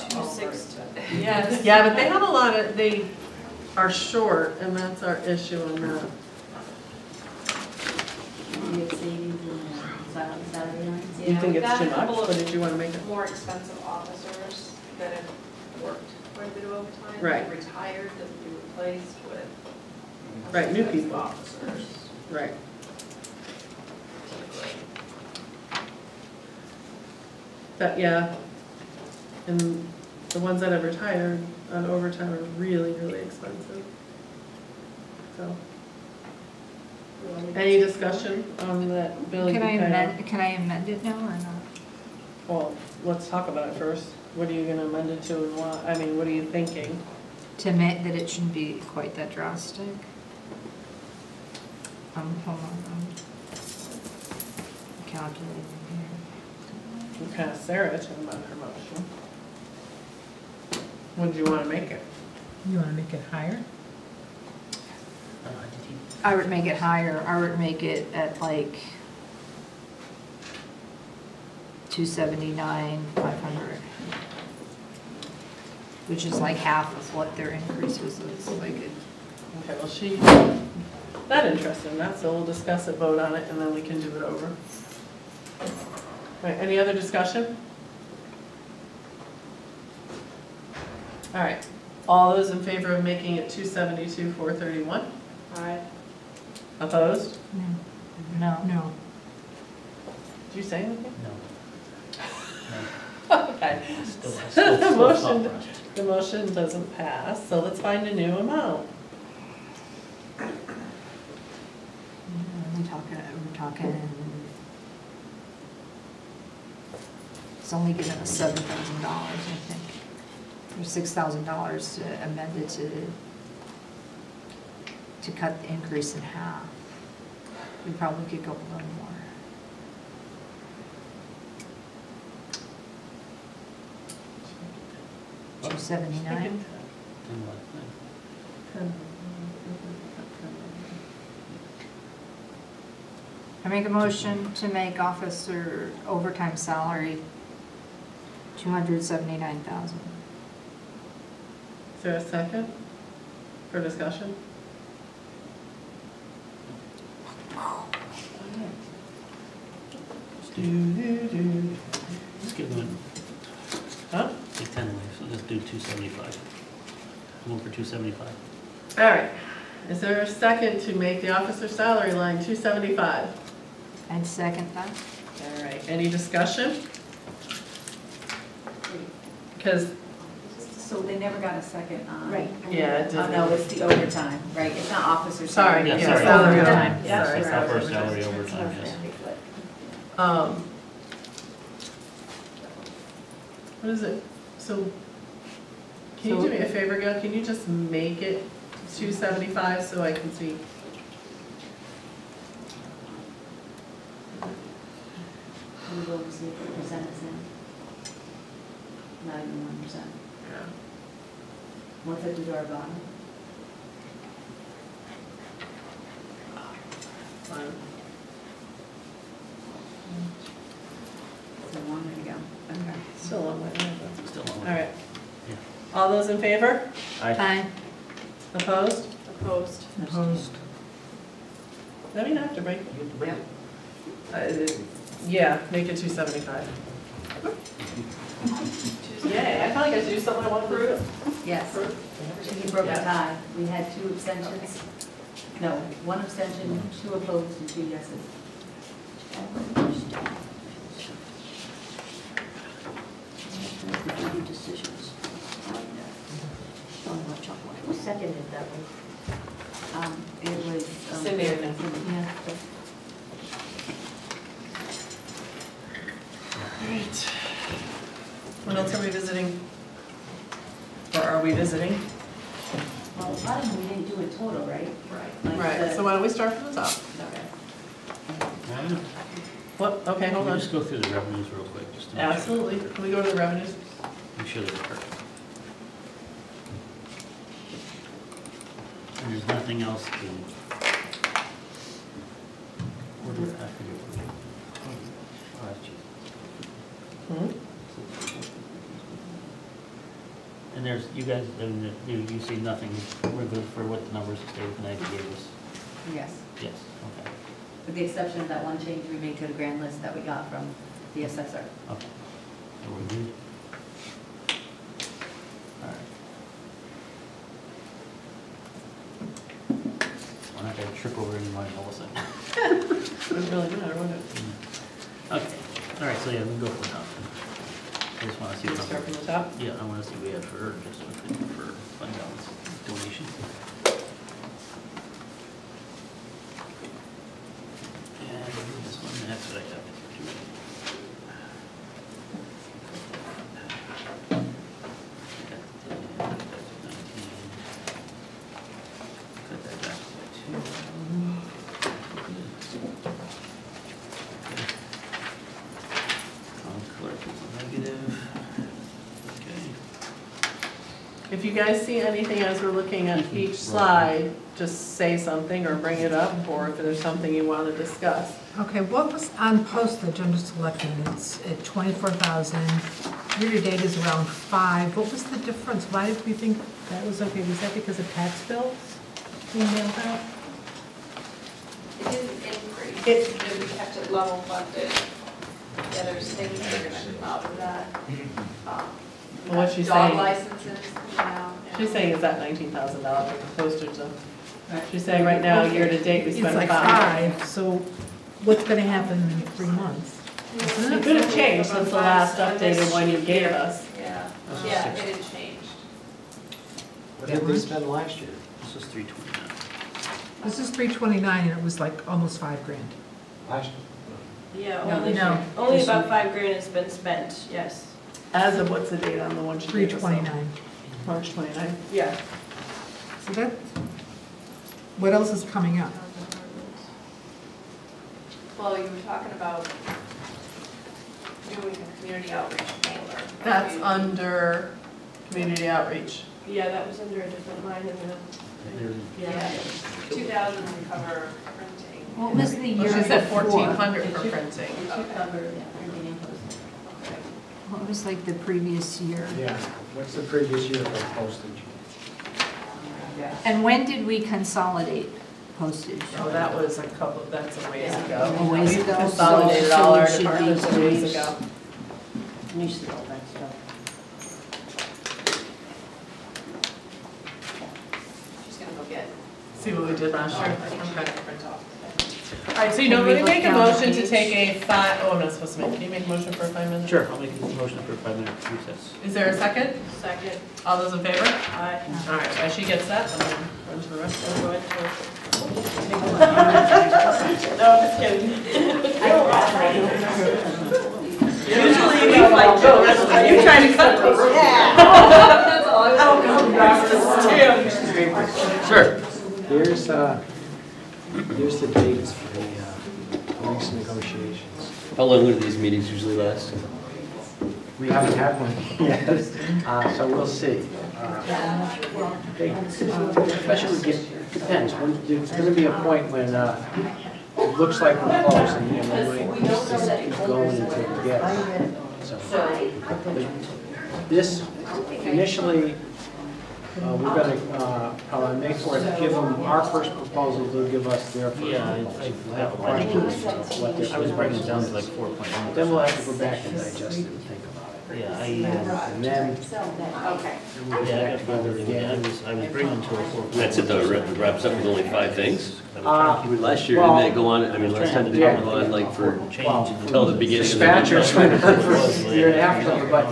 Speaker 11: 260.
Speaker 2: Yes, yeah, but they have a lot of, they are short, and that's our issue on that.
Speaker 5: We have savings in the salary lines.
Speaker 2: You think it's too much,
Speaker 10: couple
Speaker 2: or
Speaker 10: of
Speaker 2: did you want to make it?
Speaker 10: more expensive officers that have worked quite a bit of overtime.
Speaker 2: Right.
Speaker 10: Retired, that will be replaced with.
Speaker 2: Right, new
Speaker 10: expensive
Speaker 2: people.
Speaker 10: Officers.
Speaker 2: Right. That, yeah, and the ones that have retired on overtime are really, really expensive. So, any discussion on that bill?
Speaker 4: Can I
Speaker 2: you pay
Speaker 4: amend it now or not?
Speaker 2: Well, let's talk about it first. What are you gonna amend it to and why? I mean, what are you thinking?
Speaker 4: To admit that it shouldn't be quite that drastic? Hold on, I'm calculating here.
Speaker 2: We can ask Sarah to amend her motion. What do you wanna make it?
Speaker 13: You wanna make it higher?
Speaker 7: Did he?
Speaker 4: I would make it higher, I would make it at like 279, 500. which is like half of what their increase was, it's like it.
Speaker 2: Okay, well, she, not interested in that, so we'll discuss it, vote on it, and then we can do it over. Right, any other discussion? All right, all those in favor of making it 272,431?
Speaker 11: Aye.
Speaker 2: Opposed?
Speaker 4: No.
Speaker 13: No.
Speaker 2: Did you say anything?
Speaker 7: No.
Speaker 2: Okay.
Speaker 7: Still
Speaker 2: The
Speaker 7: thought
Speaker 2: motion,
Speaker 7: process.
Speaker 2: the motion doesn't pass, so let's find a new amount.
Speaker 4: We're talking, it's only given us $7,000, I think. Or $6,000 to amend it to cut the increase in half. We probably could go a little more. $279.
Speaker 7: And what?
Speaker 4: I make a motion to make officer overtime salary $279,000.
Speaker 2: Is there a second for discussion?
Speaker 7: Let's give them,
Speaker 2: Huh?
Speaker 7: take 10 away, so let's do 275. Move for 275.
Speaker 2: All right, is there a second to make the officer salary line 275?
Speaker 4: I'd second that.
Speaker 2: All right, any discussion? Because,
Speaker 5: So they never got a second on.
Speaker 12: Right.
Speaker 2: yeah, it
Speaker 5: Oh,
Speaker 2: did.
Speaker 5: no, it's the overtime, right? It's not officer
Speaker 2: Sorry,
Speaker 5: salary.
Speaker 7: Yeah,
Speaker 2: yeah,
Speaker 7: sorry.
Speaker 2: salary
Speaker 5: Yeah.
Speaker 2: overtime.
Speaker 5: Yeah.
Speaker 2: Sorry,
Speaker 7: It's
Speaker 2: salary
Speaker 7: not for
Speaker 2: overtime.
Speaker 7: salary overtime, yes.
Speaker 2: What is it? So, can you do me a favor, Gail? Can you just make it 275 so I can see?
Speaker 5: Can we go and see if the percent is in? Not even 1%.
Speaker 2: Yeah.
Speaker 5: What's it do to our bottom?
Speaker 2: Fine.
Speaker 5: It's a long way to go. Okay.
Speaker 2: Still a long way.
Speaker 7: Still on.
Speaker 2: All right. All those in favor?
Speaker 4: Aye.
Speaker 2: Opposed?
Speaker 11: Opposed.
Speaker 13: Opposed.
Speaker 2: Let me not have to break.
Speaker 5: Yep.
Speaker 2: Yeah, make it 275. Yay, I finally got to do something I want to do.
Speaker 5: Yes. You broke a tie. We had 2 abstentions. No, 1 abstention, 2 opposed, and 2 yeses.
Speaker 12: Decisions. Who seconded that one?
Speaker 5: It was.
Speaker 2: Cindy, I think.
Speaker 5: Yeah.
Speaker 2: Great. What else are we visiting? Or are we visiting?
Speaker 5: Well, a lot of them we didn't do in total, right? Like
Speaker 2: Right,
Speaker 5: the-
Speaker 2: so why don't we start from the top?
Speaker 5: Okay.
Speaker 2: What, okay, hold
Speaker 7: Can we
Speaker 2: on.
Speaker 7: just go through the revenues real quick, just to make sure?
Speaker 2: Absolutely. Can we go to the revenues?
Speaker 7: Make sure they're correct. And there's nothing else to. What did I forget what we did? Oh, that's cheap.
Speaker 2: Hmm?
Speaker 7: And there's, you guys, I mean, you see nothing, we're good for what the numbers the state of Connecticut gave us?
Speaker 5: Yes,
Speaker 7: Yes, okay,
Speaker 5: with the exception of that one change we made to the grand list that we got from the assessor.
Speaker 7: okay. So we're good? All right. We're not gonna trip over any money all of a sudden.
Speaker 2: It would really matter, wouldn't it?
Speaker 7: Okay, all right, so yeah, we can go from the top. I just wanna see.
Speaker 2: Let's
Speaker 7: what
Speaker 2: start from
Speaker 7: number-
Speaker 2: the top.
Speaker 7: Yeah, I wanna see what we have for, just what we have for fund balance donation. And this one, that's what I got. Cut that back to 2. Town clerk is a negative. Okay.
Speaker 2: If you guys see anything as we're looking at each slide, just say something or bring it up, or if there's something you want to discuss.
Speaker 13: Okay, what was on postage under selectmen? It's at 24,000. Year-to-date is around 5. What was the difference? Why did we think that was okay? Was that because of tax bills being mailed out?
Speaker 10: It didn't increase, we kept it level funded. Yeah, there's things that are gonna come out of that.
Speaker 2: Well, what's she
Speaker 10: Dog
Speaker 2: saying?
Speaker 10: licenses, you know.
Speaker 2: She's saying is that $19,000 for the postage though? She's saying right now, year-to-date, we
Speaker 13: It's
Speaker 2: spent
Speaker 13: like
Speaker 2: 5.
Speaker 13: 5, so what's gonna happen in 3 months?
Speaker 2: It could have changed since the last updated one you gave us.
Speaker 10: Yeah, yeah, it had changed.
Speaker 1: What did they spend last year?
Speaker 7: This is 329.
Speaker 13: This is 329 and it was like almost 5 grand.
Speaker 1: Last
Speaker 11: Yeah,
Speaker 13: No,
Speaker 11: only,
Speaker 13: no.
Speaker 11: only about 5 grand has been spent, yes.
Speaker 2: As of what's the date on the one she gave us?
Speaker 13: 329.
Speaker 2: March 29th?
Speaker 11: Yeah.
Speaker 13: So that, what else is coming up?
Speaker 10: Well, you were talking about doing a community outreach folder.
Speaker 2: That's under community outreach.
Speaker 11: Yeah, that was under a different line in the,
Speaker 10: Yeah, 2,000 to cover printing.
Speaker 4: What was the year
Speaker 2: Well, she said
Speaker 4: before?
Speaker 2: 1,400 for printing.
Speaker 4: What was like the previous year?
Speaker 1: Yeah, what's the previous year for postage?
Speaker 4: And when did we consolidate postage?
Speaker 2: Oh, that was a couple, that's a ways ago.
Speaker 4: A ways
Speaker 2: We
Speaker 4: ago,
Speaker 2: consolidated
Speaker 4: so
Speaker 2: all our
Speaker 4: it should be
Speaker 2: departments a ways
Speaker 12: ways.
Speaker 2: ago.
Speaker 12: You see all that stuff.
Speaker 10: She's gonna go get.
Speaker 2: See what we did last year? Okay.
Speaker 10: Print off.
Speaker 2: All right, so you know,
Speaker 4: Can
Speaker 2: we're
Speaker 4: we
Speaker 2: gonna make a
Speaker 4: look down the
Speaker 2: motion to
Speaker 4: page?
Speaker 2: take a oh, I'm not supposed to make, can you make a motion for a 5-minute?
Speaker 7: Sure, I'll make a motion for a 5-minute recess.
Speaker 2: Is there a second?
Speaker 11: second.
Speaker 2: All those in favor?
Speaker 11: Aye.
Speaker 2: All right, while she gets that, I'm gonna run to the rest of it.
Speaker 11: No, I'm just kidding.
Speaker 2: Usually we like jokes, are you trying to cut this?
Speaker 10: That's all
Speaker 6: Sure.
Speaker 1: Here's the dates for the lease negotiations.
Speaker 6: How long do these meetings usually last?
Speaker 1: We haven't had one yet, so we'll see. Especially, depends, there's gonna be a point when it looks like we're close, and we might just keep going until we get it. So, this, initially, we're gonna make for it, give them our first proposal, they'll give us their first
Speaker 7: Yeah,
Speaker 1: proposal.
Speaker 7: I
Speaker 1: Have a question as to what their
Speaker 7: I was breaking it down to
Speaker 1: proposal
Speaker 7: like
Speaker 1: is.
Speaker 7: 4.1.
Speaker 1: Then we'll have to go back and digest it and think about it.
Speaker 7: Yeah,
Speaker 1: And then
Speaker 10: Okay.
Speaker 1: we'll get back together again.
Speaker 7: I was bringing to a 4.1.
Speaker 6: That's it though, it wraps up with only 5 things? Last year,
Speaker 1: well,
Speaker 6: didn't it go on, I mean, last time it
Speaker 1: yeah.
Speaker 6: didn't go on like for
Speaker 1: Well,
Speaker 6: until the beginning of the
Speaker 1: dispatchers went on for a year and a half, but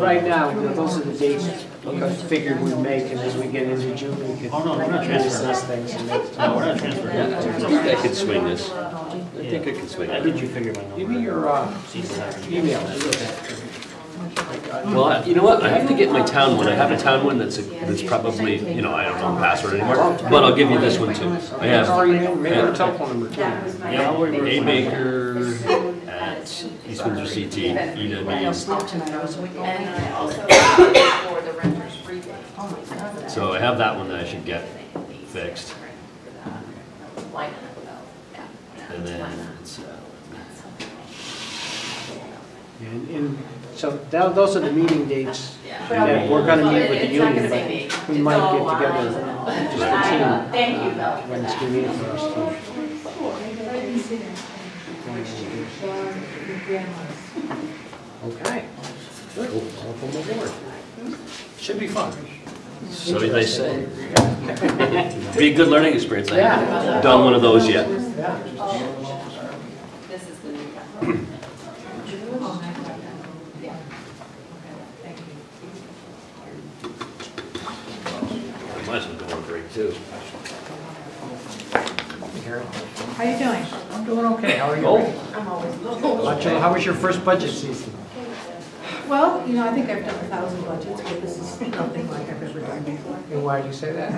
Speaker 1: right now, those are the dates we figured we'd make, and as we get into June, we could
Speaker 7: Oh, no, we're not transferring.
Speaker 1: discuss things and make.
Speaker 7: No, we're not transferring.
Speaker 6: I think I could swing this. I think I could swing
Speaker 7: I
Speaker 6: it.
Speaker 7: did you figure my number.
Speaker 1: Give me your
Speaker 7: See what happens.
Speaker 1: email.
Speaker 6: Well, you know what, I have to get my town one, I have a town one that's probably, I don't know the password anymore, but I'll give you this one too. I have
Speaker 1: Maybe your telephone number too.
Speaker 6: A Baker at East Windsor CT, EW.
Speaker 10: And also for the renter's rebate.
Speaker 6: So I have that one that I should get fixed. And then it's,
Speaker 1: And so those are the meeting dates that we're gonna meet with the union, but we might get together, just a team.
Speaker 10: Thank you, though.
Speaker 1: When it's convenient for us to. Okay. Good. Welcome aboard. Should be fun.
Speaker 6: so they say. Be a good learning experience. I
Speaker 1: Yeah.
Speaker 6: haven't done one of those yet.
Speaker 1: Yeah.
Speaker 10: This is the new guy.
Speaker 6: I might as well go on break too.
Speaker 13: How you doing?
Speaker 1: I'm doing okay. How are you?
Speaker 10: I'm always.
Speaker 1: How was your first budget season?
Speaker 13: Well, I think I've done 1,000 budgets, but this is nothing like I've ever done before.
Speaker 1: And why do you say that?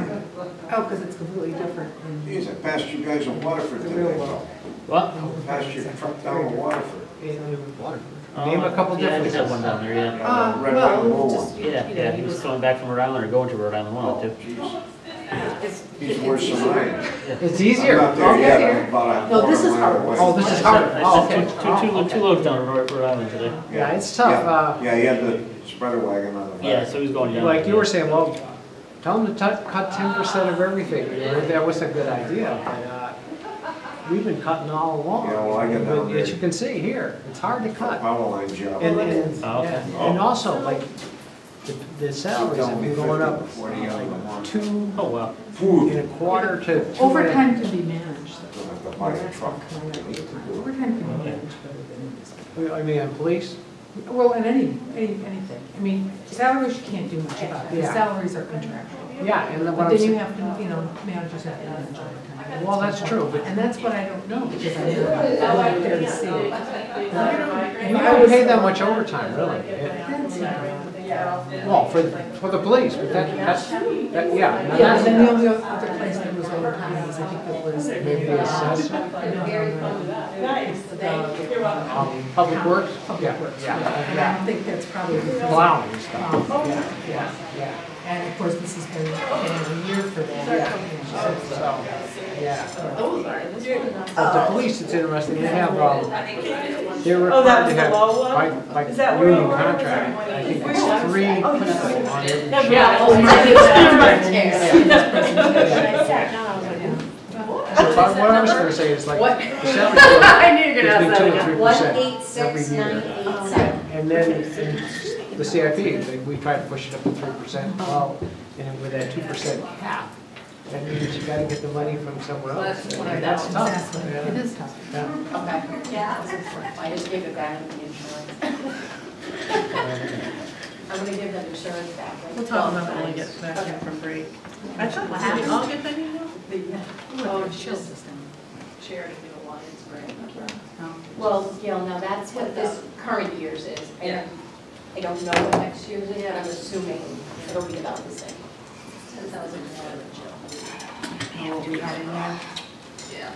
Speaker 13: Oh, because it's completely different.
Speaker 8: Geez, I passed you guys on Waterford
Speaker 13: The real
Speaker 8: today.
Speaker 13: world.
Speaker 7: What?
Speaker 8: Passed your truck down to Waterford.
Speaker 1: Name a couple
Speaker 7: Yeah, I
Speaker 1: differences.
Speaker 7: did have one down there, yeah.
Speaker 8: Red, white, and
Speaker 13: Well,
Speaker 8: blue
Speaker 13: just,
Speaker 8: one.
Speaker 7: Yeah, he was coming back from Rhode Island or going to Rhode Island one, too.
Speaker 8: Jeez. He's worse than I am.
Speaker 1: It's easier.
Speaker 8: I'm not there
Speaker 1: Okay.
Speaker 8: yet, I'm about a
Speaker 12: No, this
Speaker 8: quarter
Speaker 12: is
Speaker 8: mile
Speaker 12: hard.
Speaker 8: away.
Speaker 1: Oh, this is hard. Oh, okay.
Speaker 7: Two loads down on Rhode Island today.
Speaker 1: Yeah, it's tough.
Speaker 8: Yeah, he had the spreader wagon on the back.
Speaker 7: Yeah, so he's going down.
Speaker 1: Like you were saying, well, tell them to cut 10% of everything. You know, that was a good idea, but we've been cutting all along.
Speaker 8: Yeah, well, I get down
Speaker 1: But
Speaker 8: there.
Speaker 1: as you can see here, it's hard to cut.
Speaker 8: Power line job.
Speaker 1: And,
Speaker 7: Oh, okay.
Speaker 1: yeah, and also, like, the salaries have been going up like 2
Speaker 7: Oh, wow.
Speaker 1: and a quarter to 2.
Speaker 13: Overtime can be managed.
Speaker 8: Don't have to buy a truck.
Speaker 13: Overtime can be managed better than it is.
Speaker 1: I mean, on police?
Speaker 13: Well, in anything. I mean, salaries you can't do much about. The
Speaker 1: Yeah.
Speaker 13: salaries are contractual.
Speaker 1: Yeah, and then what
Speaker 13: But
Speaker 1: I'm
Speaker 13: then you
Speaker 1: saying,
Speaker 13: have to, you know, managers have to manage overtime.
Speaker 1: well, that's true, but
Speaker 13: And that's what I don't know, because I went there to see it.
Speaker 1: we don't pay that much overtime, really. Well, for the police, but that, yeah. now
Speaker 13: Yeah, and
Speaker 1: that's-
Speaker 13: then the only other place that was overtime was, I think it was.
Speaker 1: Maybe the assessor. Public Works?
Speaker 13: Public Works,
Speaker 1: Yeah,
Speaker 13: and I don't think that's probably because.
Speaker 1: Plowing and stuff. Yeah.
Speaker 13: And of course, this has been a year for that.
Speaker 1: So, yeah. But the police, it's interesting, they have, they're required to have, by union contract, I think it's 3 people on every But what I was gonna say is like, the salary growth
Speaker 5: I knew you were gonna ask that
Speaker 1: is
Speaker 5: again.
Speaker 1: between 2 and 3% every year. And then in the CIP, we try to push it up to 3%. Well, and with that 2% cap, that means you gotta get the money from somewhere else. And that's tough.
Speaker 13: Exactly, it is tough.
Speaker 1: Yeah.
Speaker 5: Okay, yeah, I just gave it back to the insurance. I'm gonna give them insurance back.
Speaker 2: We'll talk about it when we get back in from break. I thought, did we all get that email?
Speaker 5: Oh, chill system. Charity Alliance grant. Well, Gail, now that's what this current year's is.
Speaker 10: Yeah.
Speaker 5: I don't know what next year's is, but I'm assuming it'll be about the same. 10,000 more than Jill. And what we had in there?
Speaker 10: Yeah.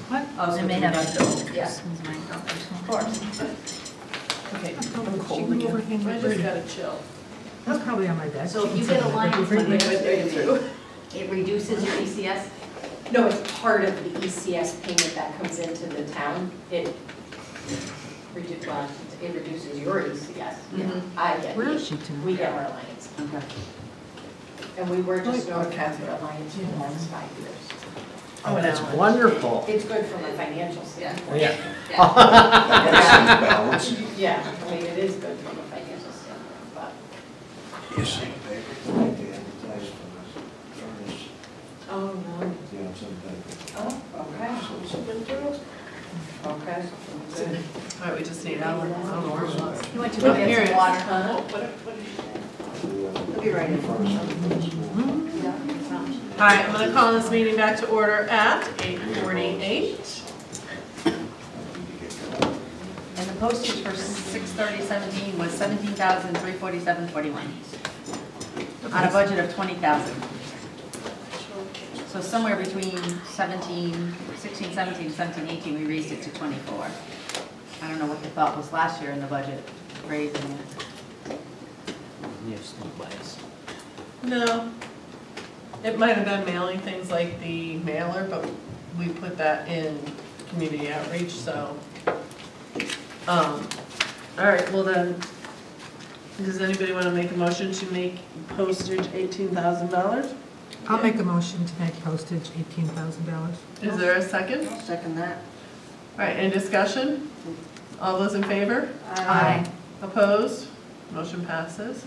Speaker 13: What?
Speaker 5: Oh, so
Speaker 4: may have
Speaker 5: a yeah.
Speaker 4: Of
Speaker 5: course.
Speaker 2: Okay,
Speaker 13: She
Speaker 2: I'm cold
Speaker 13: can
Speaker 2: again.
Speaker 13: overhang my
Speaker 2: I just
Speaker 13: bird.
Speaker 2: gotta chill.
Speaker 13: That's probably on my desk.
Speaker 5: So if
Speaker 13: She
Speaker 5: you
Speaker 13: can
Speaker 5: get
Speaker 13: see
Speaker 5: a
Speaker 13: it.
Speaker 5: line
Speaker 13: If
Speaker 5: from
Speaker 13: we-
Speaker 5: the it reduces your ECS? No, it's part of the ECS payment that comes into the town. It reduces your ECS.
Speaker 2: Mhm.
Speaker 5: I get
Speaker 13: Where
Speaker 5: it.
Speaker 13: is she tonight?
Speaker 5: We get our Alliance.
Speaker 12: Okay.
Speaker 5: And we were just North Casper Alliance for the last 5 years.
Speaker 1: Oh, that's wonderful.
Speaker 5: It's good from a financial standpoint.
Speaker 1: Yeah.
Speaker 8: Balance.
Speaker 5: Yeah, I mean, it is good from a financial standpoint, but.
Speaker 8: You see, they advertise for the furnace,
Speaker 5: Oh, no.
Speaker 8: you know, something.
Speaker 5: Oh, okay. Okay.
Speaker 2: All right, we just need Alan. I don't know where he was.
Speaker 5: You went to
Speaker 2: Oh,
Speaker 5: go
Speaker 2: here
Speaker 5: get
Speaker 2: it
Speaker 5: some
Speaker 2: is.
Speaker 5: water, huh? He'll be right in.
Speaker 2: All right, I'm gonna call this meeting back to order at 8:48.
Speaker 5: And the postage for 6/30/17 was 17,347.41 on a budget of 20,000. So somewhere between 16, 17, 17, 18, we raised it to 24. I don't know what the thought was last year in the budget, raising it.
Speaker 7: You have sneak bias.
Speaker 2: No. It might have been mailing things like the mailer, but we put that in community outreach, so. All right, well then, does anybody want to make a motion to make postage $18,000?
Speaker 13: I'll make a motion to make postage $18,000.
Speaker 2: Is there a second?
Speaker 12: I'll second that.
Speaker 2: All right, any discussion? All those in favor?
Speaker 4: Aye.
Speaker 2: Opposed? Motion passes.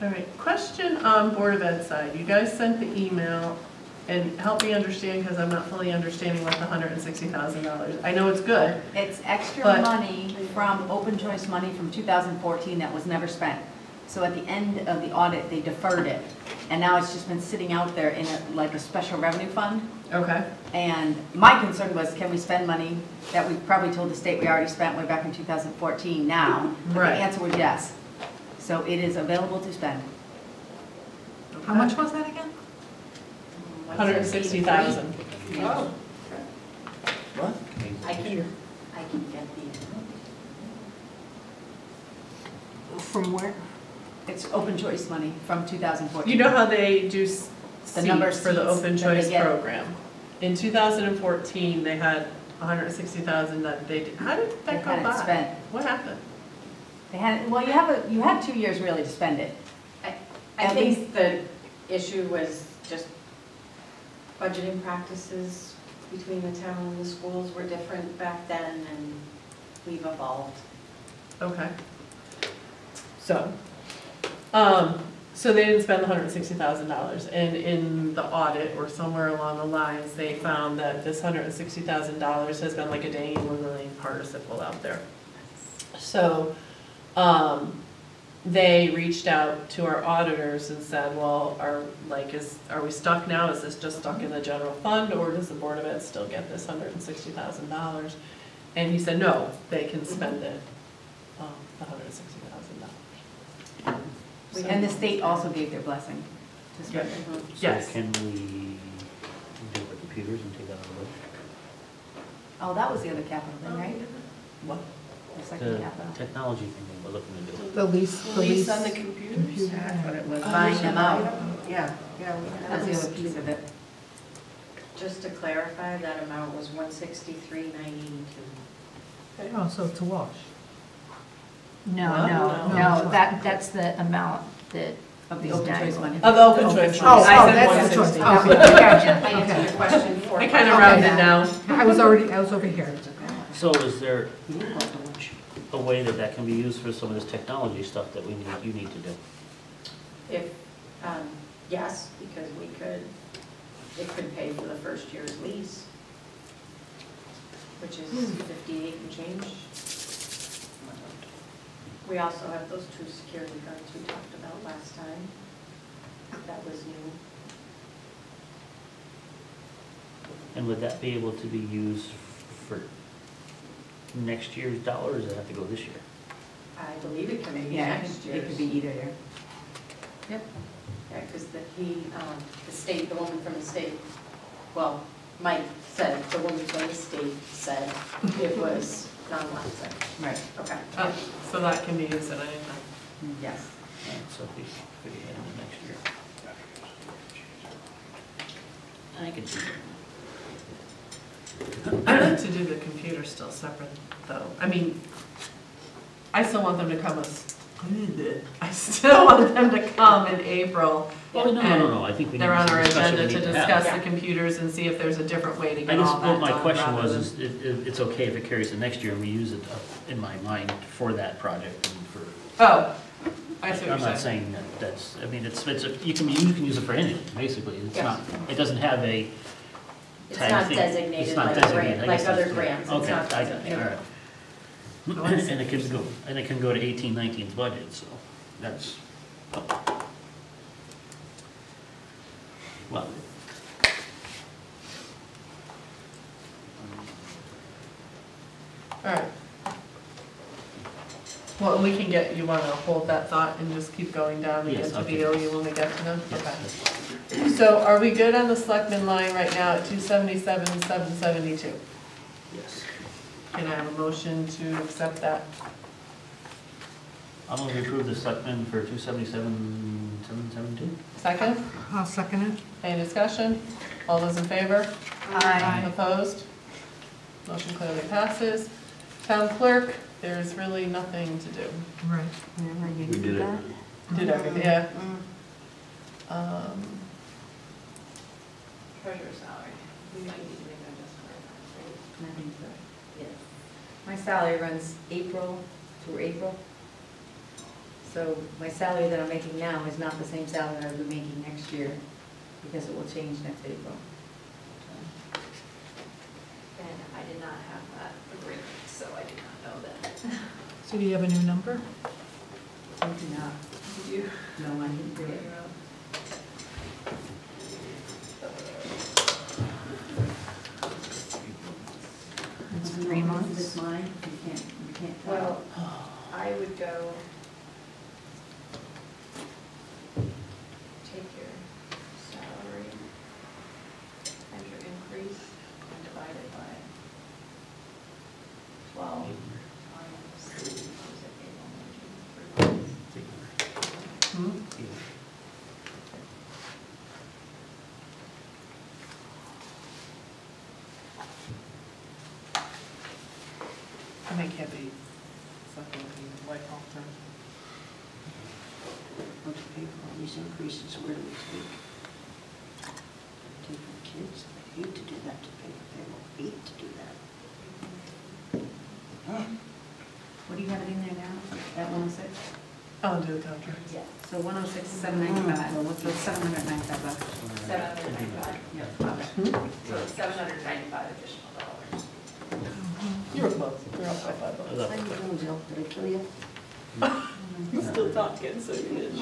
Speaker 2: All right, question on Board of Ed side. You guys sent the email, and help me understand, because I'm not fully understanding what the $160,000. I know it's good.
Speaker 5: It's extra
Speaker 2: But-
Speaker 5: money from open choice money from 2014 that was never spent. So at the end of the audit, they deferred it. And now it's just been sitting out there in like a special revenue fund.
Speaker 2: Okay.
Speaker 5: And my concern was, can we spend money that we probably told the state we already spent way back in 2014 now? But
Speaker 2: Right.
Speaker 5: the answer was yes. So it is available to spend.
Speaker 13: How much was that again?
Speaker 2: 160,000.
Speaker 5: Oh.
Speaker 7: What?
Speaker 5: I can get the.
Speaker 4: From where?
Speaker 5: It's open choice money from 2014.
Speaker 2: You know how they do
Speaker 5: The number of
Speaker 2: seats for the
Speaker 5: seats
Speaker 2: open
Speaker 5: that they
Speaker 2: choice
Speaker 5: get.
Speaker 2: program? In 2014, they had 160,000 that they did. How did
Speaker 5: They
Speaker 2: that go
Speaker 5: hadn't
Speaker 2: by?
Speaker 5: spent.
Speaker 2: What happened?
Speaker 5: They had, well, you have 2 years really to spend it.
Speaker 10: I
Speaker 5: At
Speaker 10: think the issue was just budgeting practices between the town and the schools were different back then, and we've evolved.
Speaker 2: Okay. So, so they didn't spend the $160,000, and in the audit or somewhere along the lines, they found that this $160,000 has been like a dangling participle out there. So, they reached out to our auditors and said, well, are we stuck now? Is this just stuck in the general fund, or does the Board of Ed still get this $160,000? And he said, no, they can spend it, the $160,000.
Speaker 5: And the state also gave their blessing to spend it.
Speaker 2: Yes.
Speaker 7: So can we do the computers and take that out of the budget?
Speaker 5: Oh, that was the other capital thing, right?
Speaker 2: What?
Speaker 5: The second
Speaker 7: The
Speaker 5: capital.
Speaker 7: technology thing that we're looking to do.
Speaker 13: The lease.
Speaker 10: on the computers?
Speaker 13: That's what it was.
Speaker 5: Buying them out.
Speaker 12: Yeah, yeah.
Speaker 5: That was the other piece of it.
Speaker 10: Just to clarify, that amount was 163,982.
Speaker 13: Oh, so it's a wash.
Speaker 4: No,
Speaker 2: What?
Speaker 4: no,
Speaker 2: No.
Speaker 4: no, that's the amount that.
Speaker 5: Of the
Speaker 4: is
Speaker 5: open choice
Speaker 4: dangling.
Speaker 5: money.
Speaker 2: Of the open choice.
Speaker 13: Oh,
Speaker 2: I said
Speaker 13: that's the
Speaker 2: 160.
Speaker 13: choice.
Speaker 10: I
Speaker 13: Okay.
Speaker 10: answered your question for
Speaker 2: I
Speaker 10: you.
Speaker 2: kind of
Speaker 13: Okay.
Speaker 2: rounded down.
Speaker 13: I was over here.
Speaker 7: So is there a way that that can be used for some of this technology stuff that you need to do?
Speaker 10: If, yes, because it could pay for the first year's lease, which is 58 and change. We also have those 2 security guards we talked about last time. That was new.
Speaker 7: And would that be able to be used for next year's dollar, or does it have to go this year?
Speaker 10: I believe it can be
Speaker 5: Yeah,
Speaker 10: next year.
Speaker 5: it could be either year.
Speaker 10: Yeah, because the state, the woman from the state, well, Mike said, the woman from the state said it was non-lapsing.
Speaker 5: Right.
Speaker 10: Okay.
Speaker 2: Oh, so that can be used at any time.
Speaker 5: Yes.
Speaker 7: So if we add in the next year. I can see that.
Speaker 2: I'd like to do the computer still separate, though. I mean, I still want them to come I still want them to come in April.
Speaker 7: Well, no, I think we need
Speaker 2: They're on
Speaker 7: some
Speaker 2: our
Speaker 7: discussion
Speaker 2: agenda
Speaker 7: we
Speaker 2: to
Speaker 7: need to have.
Speaker 2: discuss the computers and see if there's a different way to
Speaker 7: I
Speaker 2: get
Speaker 7: guess
Speaker 2: all that
Speaker 7: what my
Speaker 2: done
Speaker 7: question
Speaker 2: rather
Speaker 7: was,
Speaker 2: than-
Speaker 7: is it's okay if it carries to next year and we use it in my mind for that project and for.
Speaker 2: Oh, I see what
Speaker 7: I'm
Speaker 2: you're
Speaker 7: not
Speaker 2: saying.
Speaker 7: saying that that's, I mean, you can use it for anything, basically. It's
Speaker 10: Yes.
Speaker 7: not, it doesn't have a
Speaker 10: It's
Speaker 7: tag
Speaker 10: not
Speaker 7: thing.
Speaker 10: designated
Speaker 7: It's not
Speaker 10: like
Speaker 7: designated.
Speaker 10: grant,
Speaker 7: I
Speaker 10: like
Speaker 7: guess
Speaker 10: other
Speaker 7: that's-
Speaker 10: grants. It's
Speaker 7: Okay,
Speaker 10: not
Speaker 7: I got it,
Speaker 10: designated.
Speaker 7: all right.
Speaker 2: Oh, I see.
Speaker 7: And it can go to 18-19's budget, so that's. Well.
Speaker 2: All right. Well, we can get, you want to hold that thought and just keep going down and
Speaker 7: Yes,
Speaker 2: get to
Speaker 7: okay.
Speaker 2: BOE when we get to them?
Speaker 7: Yes,
Speaker 2: Okay.
Speaker 7: that's
Speaker 2: So are we good on the selectmen line right now at 277, 772?
Speaker 7: Yes.
Speaker 2: Can I have a motion to accept that?
Speaker 7: I'm going to approve the selectmen for 277,772.
Speaker 2: Second?
Speaker 13: I'll second it.
Speaker 2: Any discussion? All those in favor?
Speaker 4: Aye.
Speaker 2: Opposed? Motion clearly passes. Town clerk, there's really nothing to do.
Speaker 13: Right.
Speaker 5: Remember you
Speaker 6: We did it.
Speaker 5: that?
Speaker 2: Did everything, yeah.
Speaker 5: Mm.
Speaker 10: Treasurer's salary. We might need to make an adjustment.
Speaker 5: Nothing for it.
Speaker 10: Yes.
Speaker 5: My salary runs April through April. So my salary that I'm making now is not the same salary I'll be making next year, because it will change next April.
Speaker 10: And I did not have that agreement, so I did not know that.
Speaker 13: So do you have a new number?
Speaker 5: I do not.
Speaker 10: Did you?
Speaker 5: No, I didn't do it.
Speaker 4: It's 3 months.
Speaker 5: This mine, you can't tell.
Speaker 10: Well, I would go take your salary and your increase and divide it by 12 times, what was it, April, May, June, 3 months.
Speaker 2: And they can't be, something to be like all the time.
Speaker 12: What to pay for all these increases, where do we take? Take from kids, I hate to do that to pay for payroll, hate to do that.
Speaker 5: What do you have it in there now, at 106?
Speaker 2: I'll do the contract.
Speaker 5: Yeah. So 106, 795, so it's $795.
Speaker 10: $795.
Speaker 5: Yeah.
Speaker 10: So it's $795 additional dollars.
Speaker 2: You were close, you're off by $5.
Speaker 12: How you doing, Jill? Did I kill you?
Speaker 2: You still talking, so you did.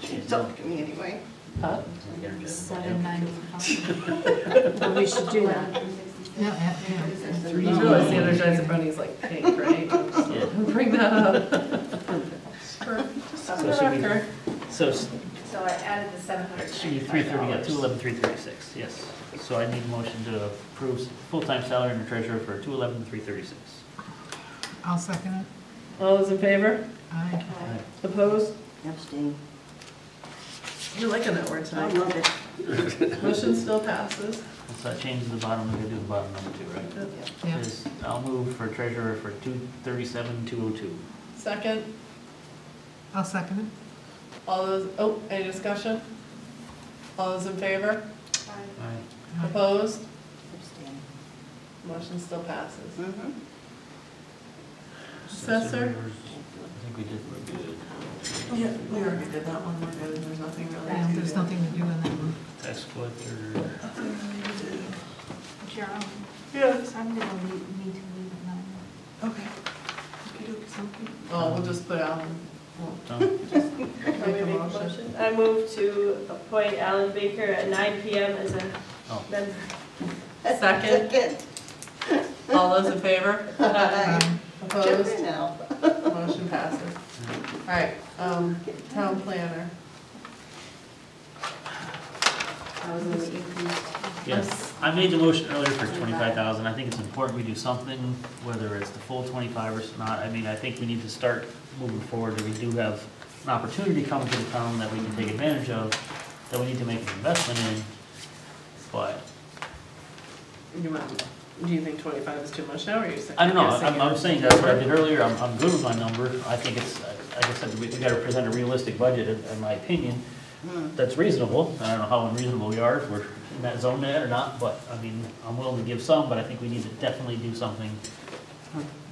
Speaker 12: She's talking to me anyway.
Speaker 2: Huh?
Speaker 4: $795. Well, we should do that.
Speaker 13: Yeah.
Speaker 2: You realize the Energizer Bunny is like pink, right? Bring that up. Just
Speaker 7: So
Speaker 2: for the
Speaker 7: should we-
Speaker 2: record.
Speaker 7: So
Speaker 10: So I added the
Speaker 7: should be 330, yeah,
Speaker 10: $795.
Speaker 7: 211,336, yes. So I need a motion to approve full-time salary and treasurer for 211,336.
Speaker 13: I'll second it.
Speaker 2: All those in favor?
Speaker 13: Aye.
Speaker 2: Opposed?
Speaker 12: Abstain.
Speaker 2: You're liking that word
Speaker 12: I
Speaker 2: tonight.
Speaker 12: love it.
Speaker 2: Motion still passes.
Speaker 7: So that changes the bottom, we're gonna do the bottom number two, right?
Speaker 13: Yeah.
Speaker 7: Is I'll move for treasurer for 237,202.
Speaker 2: Second,
Speaker 13: I'll second it.
Speaker 2: all those, oh, any discussion? All those in favor?
Speaker 7: Aye.
Speaker 2: Opposed?
Speaker 12: Abstain.
Speaker 2: Motion still passes.
Speaker 12: Mm-hmm.
Speaker 2: Assessor?
Speaker 7: I think we did, we're good.
Speaker 2: Yeah, we already did that one, we're good, there's nothing really.
Speaker 13: Yeah, there's nothing to do in that one.
Speaker 7: Tax collector,
Speaker 2: Yes.
Speaker 4: I'm gonna need to leave at 9.
Speaker 2: Okay. Oh, we'll just put Alan,
Speaker 7: done.
Speaker 11: Let me make a motion. I move to appoint Alan Baker at 9 PM as a
Speaker 7: Oh.
Speaker 11: member.
Speaker 2: second, all those in favor?
Speaker 13: Aye.
Speaker 2: Opposed?
Speaker 12: Jeffrey now.
Speaker 2: Motion passes. All right, town planner.
Speaker 5: That was a little increased.
Speaker 7: Yes, I made the motion earlier for 25,000. I think it's important we do something, whether it's the full 25 or not. I mean, I think we need to start moving forward. We do have an opportunity coming to the town that we can take advantage of, that we need to make an investment in, but
Speaker 2: Do you think 25 is too much now, or are you saying?
Speaker 7: I don't know. I'm saying that's what I did earlier. I'm good with my number. I think it's, like I said, we gotta present a realistic budget, in my opinion, that's reasonable. I don't know how unreasonable we are, if we're in that zone there or not, but, I mean, I'm willing to give some, but I think we need to definitely do something.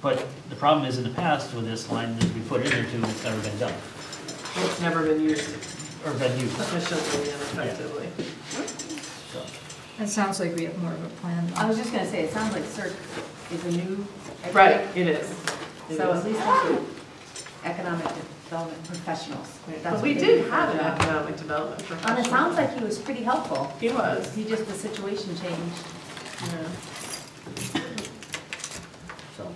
Speaker 7: But the problem is, in the past, with this line, that we put it in there too, it's never been done,
Speaker 2: It's never been used
Speaker 7: or been used.
Speaker 2: efficiently and effectively.
Speaker 7: So,
Speaker 4: It sounds like we have more of a plan.
Speaker 5: I was just gonna say, it sounds like CERC is a new.
Speaker 2: Right, it is. It
Speaker 5: So
Speaker 2: is.
Speaker 5: at least those are economic development professionals. That's
Speaker 2: But
Speaker 5: what
Speaker 2: we
Speaker 5: they
Speaker 2: did
Speaker 5: do.
Speaker 2: have an economic development
Speaker 5: And
Speaker 2: professional.
Speaker 5: it sounds like he was pretty helpful.
Speaker 2: He was,
Speaker 5: He just, the situation changed.
Speaker 2: yeah.
Speaker 7: so,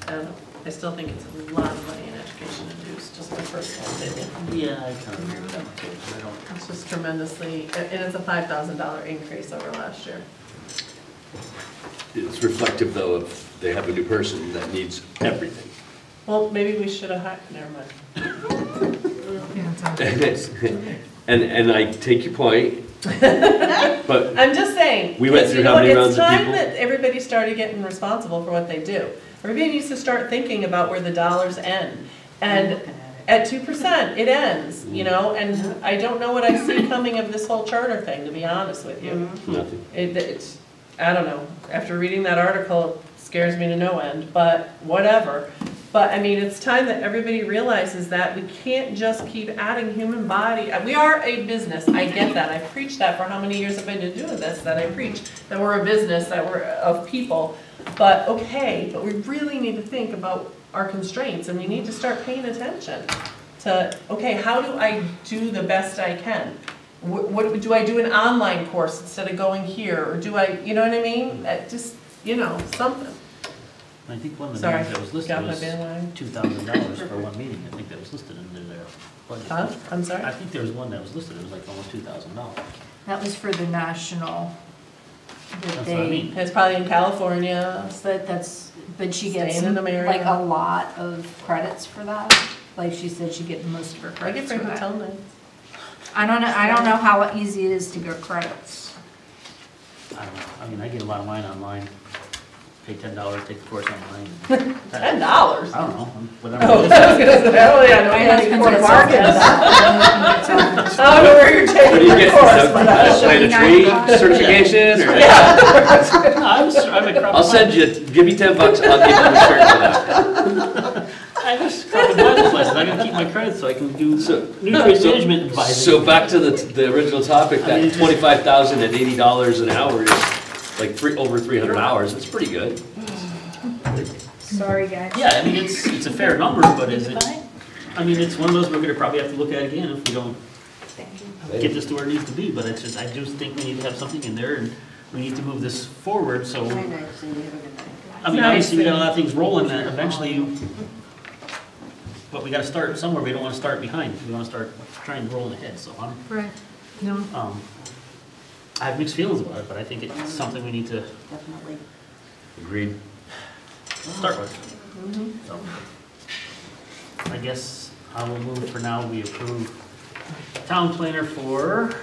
Speaker 2: And I still think it's a lot of money in education induced, just my personal opinion.
Speaker 7: yeah, I kind of agree with that one too. I don't,
Speaker 2: It's just tremendously, and it's a $5,000 increase over last year.
Speaker 14: It's reflective, though, of they have a new person that needs everything.
Speaker 2: Well, maybe we should have hired, never mind.
Speaker 13: Yeah, it's okay.
Speaker 14: And I take your point, but
Speaker 2: I'm just saying.
Speaker 14: We went
Speaker 2: because,
Speaker 14: through how many rounds of
Speaker 2: It's time
Speaker 14: people?
Speaker 2: that everybody started getting responsible for what they do. Everybody needs to start thinking about where the dollars end. And at 2%, it ends, you know, and I don't know what I see coming of this whole charter thing, to be honest with you.
Speaker 14: nothing.
Speaker 2: It's, I don't know, after reading that article, it scares me to no end, but whatever. But I mean, it's time that everybody realizes that we can't just keep adding human body. We are a business, I get that. I've preached that for how many years I've been doing this, that I preach that we're a business, that we're of people. But okay, but we really need to think about our constraints, and we need to start paying attention to, okay, how do I do the best I can? What do I do an online course instead of going here, or do I, you know what I mean? Just, you know, something.
Speaker 7: I think one of the
Speaker 2: Sorry,
Speaker 7: names that was listed
Speaker 2: got my
Speaker 7: was
Speaker 2: bandwagon.
Speaker 7: $2,000 for one meeting. I think that was listed in their budget.
Speaker 2: Huh? I'm sorry?
Speaker 7: I think there was one that was listed, it was like almost $2,000.
Speaker 4: That was for the national, that
Speaker 7: That's what I
Speaker 4: they,
Speaker 7: mean.
Speaker 2: It's probably in California.
Speaker 4: but she gets
Speaker 2: Staying in the area.
Speaker 4: like a lot of credits for that. Like she said, she get most of her
Speaker 2: I get
Speaker 4: credits
Speaker 2: free
Speaker 4: for that.
Speaker 2: hotel nights.
Speaker 4: I don't know how easy it is to get credits.
Speaker 7: I don't know, I mean, I get a lot of mine online. pay $10, take the course online.
Speaker 2: $10?
Speaker 7: I don't know, whatever.
Speaker 2: Oh, I was
Speaker 7: it
Speaker 2: gonna say, oh yeah, no,
Speaker 5: My
Speaker 2: I had
Speaker 5: husband
Speaker 2: to
Speaker 5: said
Speaker 2: market. I don't know where you're
Speaker 6: What do
Speaker 2: taking
Speaker 6: you
Speaker 2: your
Speaker 6: get,
Speaker 2: course, but
Speaker 6: plant a tree certification, or?
Speaker 7: I'm a crop
Speaker 6: I'll send you, give me $10, I'll give you a shirt for that.
Speaker 7: I just crop advisor's license, I gotta keep my credit so I can do nutrient management advising.
Speaker 6: So back to the original topic, that $25,000 at $80 an hour is like over 300 hours, it's pretty good.
Speaker 4: Sorry, guys.
Speaker 7: Yeah, I mean, it's a fair number, but is it, I mean, it's one of those we're gonna probably have to look at again if we don't get this to where it needs to be, but it's just, I just think we need to have something in there, and we need to move this forward, so.
Speaker 12: Very nice, Cindy, have a good night.
Speaker 7: I mean, obviously, we got a lot of things rolling that eventually, but we gotta start somewhere, we don't wanna start behind, we wanna start trying to roll ahead, so
Speaker 13: Right, no,
Speaker 7: I have mixed feelings about it, but I think it's something we need to
Speaker 12: Definitely.
Speaker 6: Agreed.
Speaker 7: start with. So, I guess I will move for now, we approve town planner for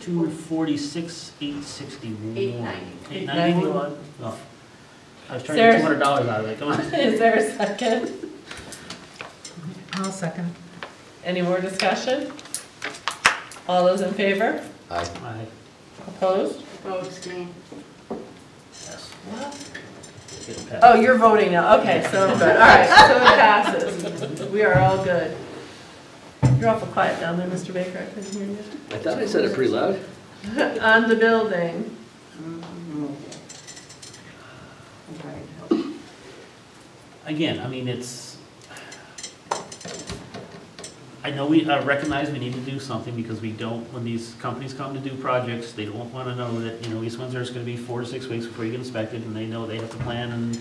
Speaker 7: 246,861.
Speaker 2: 891.
Speaker 7: Oh, I was trying to get $200 out of it, come on.
Speaker 2: Is there a second?
Speaker 13: I'll second.
Speaker 2: Any more discussion? All those in favor?
Speaker 6: Aye.
Speaker 7: Aye.
Speaker 2: Opposed?
Speaker 12: Abstain.
Speaker 7: Yes. Get it passed.
Speaker 2: Oh, you're voting now, okay, so I'm good, all right, so it passes. We are all good. You're awful quiet down there, Mr. Baker, I couldn't hear you.
Speaker 6: I thought I said it pretty loud.
Speaker 2: On the building.
Speaker 7: Again, I mean, it's, I know we recognize we need to do something because we don't, when these companies come to do projects, they don't want to know that, you know, East Windsor is going to be 4 to 6 weeks before you get inspected, and they know they have to plan, and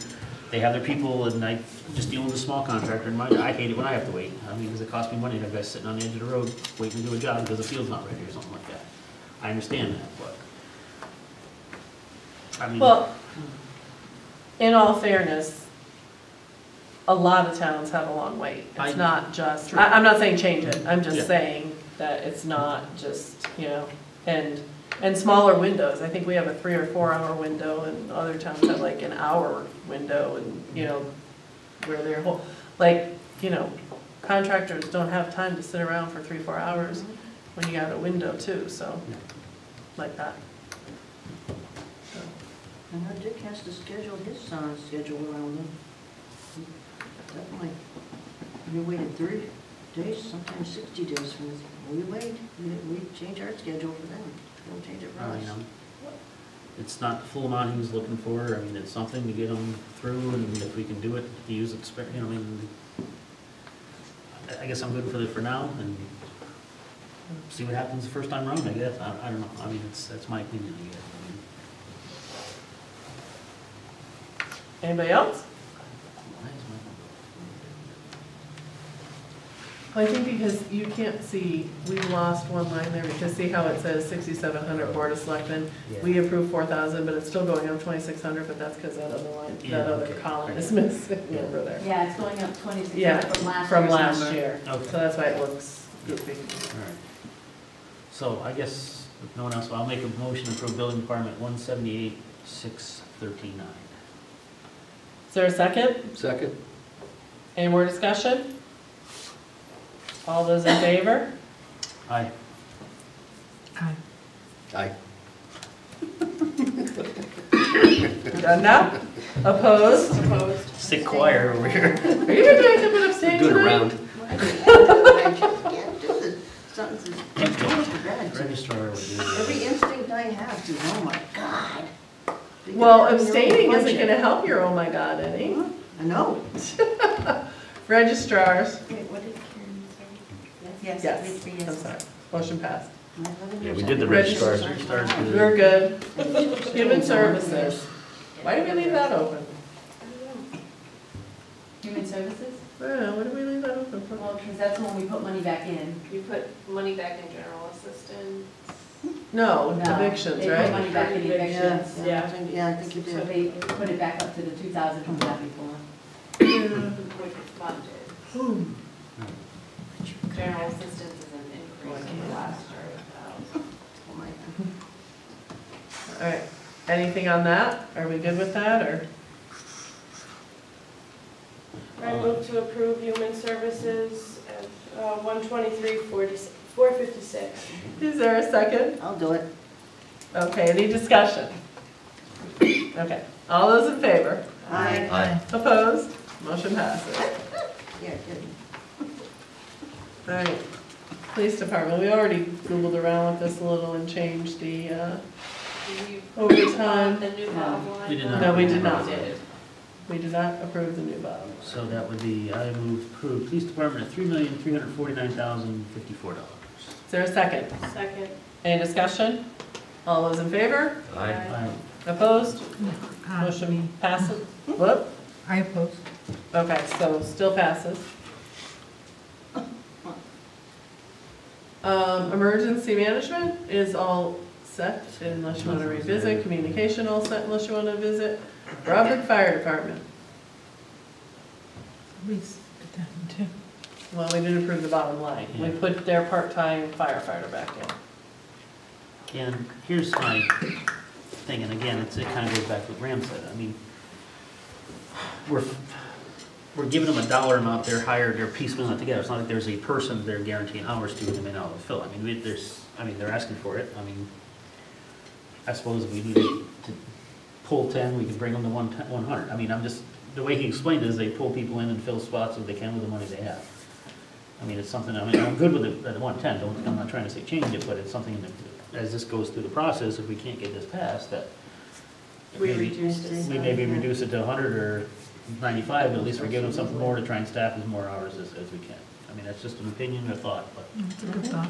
Speaker 7: they have their people, and I just deal with a small contractor, and I hate it when I have to wait. I mean, because it costs me money to have guys sitting on the edge of the road waiting to do a job because the field's not ready or something like that. I understand that, but, I mean.
Speaker 2: Well, in all fairness, a lot of towns have a long wait. It's not just, I'm not saying change it, I'm just saying that it's not just, you know, and smaller windows. I think we have a 3 or 4 hour window, and other towns have like an hour window, and, you know, where they're, like, you know, contractors don't have time to sit around for 3 or 4 hours when you got a window too, so, like that.
Speaker 12: And our Dick has to schedule his schedule around them. Definitely. We waited 30 days, sometimes 60 days for this. We wait, we change our schedule for them. We don't change it for us.
Speaker 7: It's not the full amount he was looking for. I mean, it's something to get him through, and if we can do it, to use it, you know, I mean, I guess I'm good for now, and see what happens the first time around, I guess. I don't know. I mean, that's my opinion, I guess.
Speaker 2: Anybody else? Well, I think because you can't see, we lost one line there, because see how it says 6,700 Board of Selectmen? We approved 4,000, but it's still going up 2,600, but that's because that other line, that other column is missing over there.
Speaker 5: Yeah, it's going up 26
Speaker 2: Yeah,
Speaker 5: from last
Speaker 2: from
Speaker 5: year's
Speaker 2: last
Speaker 5: number.
Speaker 2: year, so that's why it looks goofy.
Speaker 7: All right. So I guess, if no one else, I'll make a motion to approve building department 178,639.
Speaker 2: Is there a second?
Speaker 6: Second?
Speaker 2: Any more discussion? All those in favor?
Speaker 7: Aye.
Speaker 13: Aye.
Speaker 6: Aye.
Speaker 2: Done now? Opposed?
Speaker 10: Opposed?
Speaker 7: Sick choir over here.
Speaker 2: Are you gonna do anything but abstain
Speaker 6: Do it
Speaker 2: tonight?
Speaker 6: around.
Speaker 12: I can't do this. Something's
Speaker 7: Keep going.
Speaker 12: too bad.
Speaker 7: Registrar would do that.
Speaker 12: Every instinct I have to, oh my God. You
Speaker 2: Well,
Speaker 12: can have your own
Speaker 2: abstaining isn't
Speaker 12: budget.
Speaker 2: gonna help your oh my god any.
Speaker 12: I know.
Speaker 2: Registrars,
Speaker 10: Wait, what did Karen say?
Speaker 5: Yes,
Speaker 2: yes,
Speaker 5: it's three
Speaker 2: I'm
Speaker 5: yeses.
Speaker 2: sorry, motion passed.
Speaker 7: Yeah, we did the registrars. Registrars did it.
Speaker 2: We're good. Human services, why did we leave that open?
Speaker 5: Human services?
Speaker 2: I don't know, why did we leave that open for?
Speaker 5: Well, because that's when we put money back in.
Speaker 11: You put money back in general assistance.
Speaker 2: No,
Speaker 5: No,
Speaker 2: evictions,
Speaker 5: They put
Speaker 2: right?
Speaker 5: money back in evictions.
Speaker 12: Yeah, I think you
Speaker 5: So
Speaker 12: did.
Speaker 5: they put it back up to the 2,000 from that before.
Speaker 11: Which is funded. General assistance is an increase in the last year.
Speaker 12: Oh my God.
Speaker 2: All right, Anything on that? Are we good with that, or?
Speaker 11: I move to approve human services at 123,456.
Speaker 2: Is there a second?
Speaker 12: I'll do it.
Speaker 2: Okay, any discussion? Okay, all those in favor?
Speaker 12: Aye.
Speaker 14: Aye.
Speaker 2: Opposed? Motion passes.
Speaker 12: Yeah, good.
Speaker 2: All right, police department, we already Googled around with this a little and changed the overtime.
Speaker 11: The new bottom line.
Speaker 7: We did not.
Speaker 2: No, we did not. We did not approve the new bottom.
Speaker 7: So that would be, I move approve police department at $3,349,054.
Speaker 2: Is there a second?
Speaker 11: Second.
Speaker 2: Any discussion? All those in favor?
Speaker 14: Aye.
Speaker 7: Aye.
Speaker 2: Opposed? Motion passes. Whoop.
Speaker 13: I oppose.
Speaker 2: Okay, so still passes. Emergency management is all set unless you want to revisit. Communication all set unless you want to visit. Robert Fire Department.
Speaker 13: We put that in too.
Speaker 2: Well, we didn't approve the bottom line. We
Speaker 7: Yeah.
Speaker 2: put their part-time firefighter back in.
Speaker 7: And here's my thing, and again, it kind of goes back to what Graham said. I mean, we're giving them a dollar amount, they're hired, they're piecemealing it together. It's not like there's a person they're guaranteeing hours to and they may not fulfill. I mean, they're asking for it. I mean, I suppose if we needed to pull 10, we could bring them to 100. I mean, the way he explained it is they pull people in and fill spots so they can with the money they have. I mean, it's something, I'm good with it at 110, I'm not trying to say change it, but it's something that, as this goes through the process, if we can't get this passed, that
Speaker 2: We
Speaker 7: maybe-
Speaker 2: reduced it.
Speaker 7: we maybe reduce it to 100 or 95, but at least we're giving them something more to try and staff as more hours as we can. I mean, that's just an opinion or thought, but
Speaker 13: It's a good thought.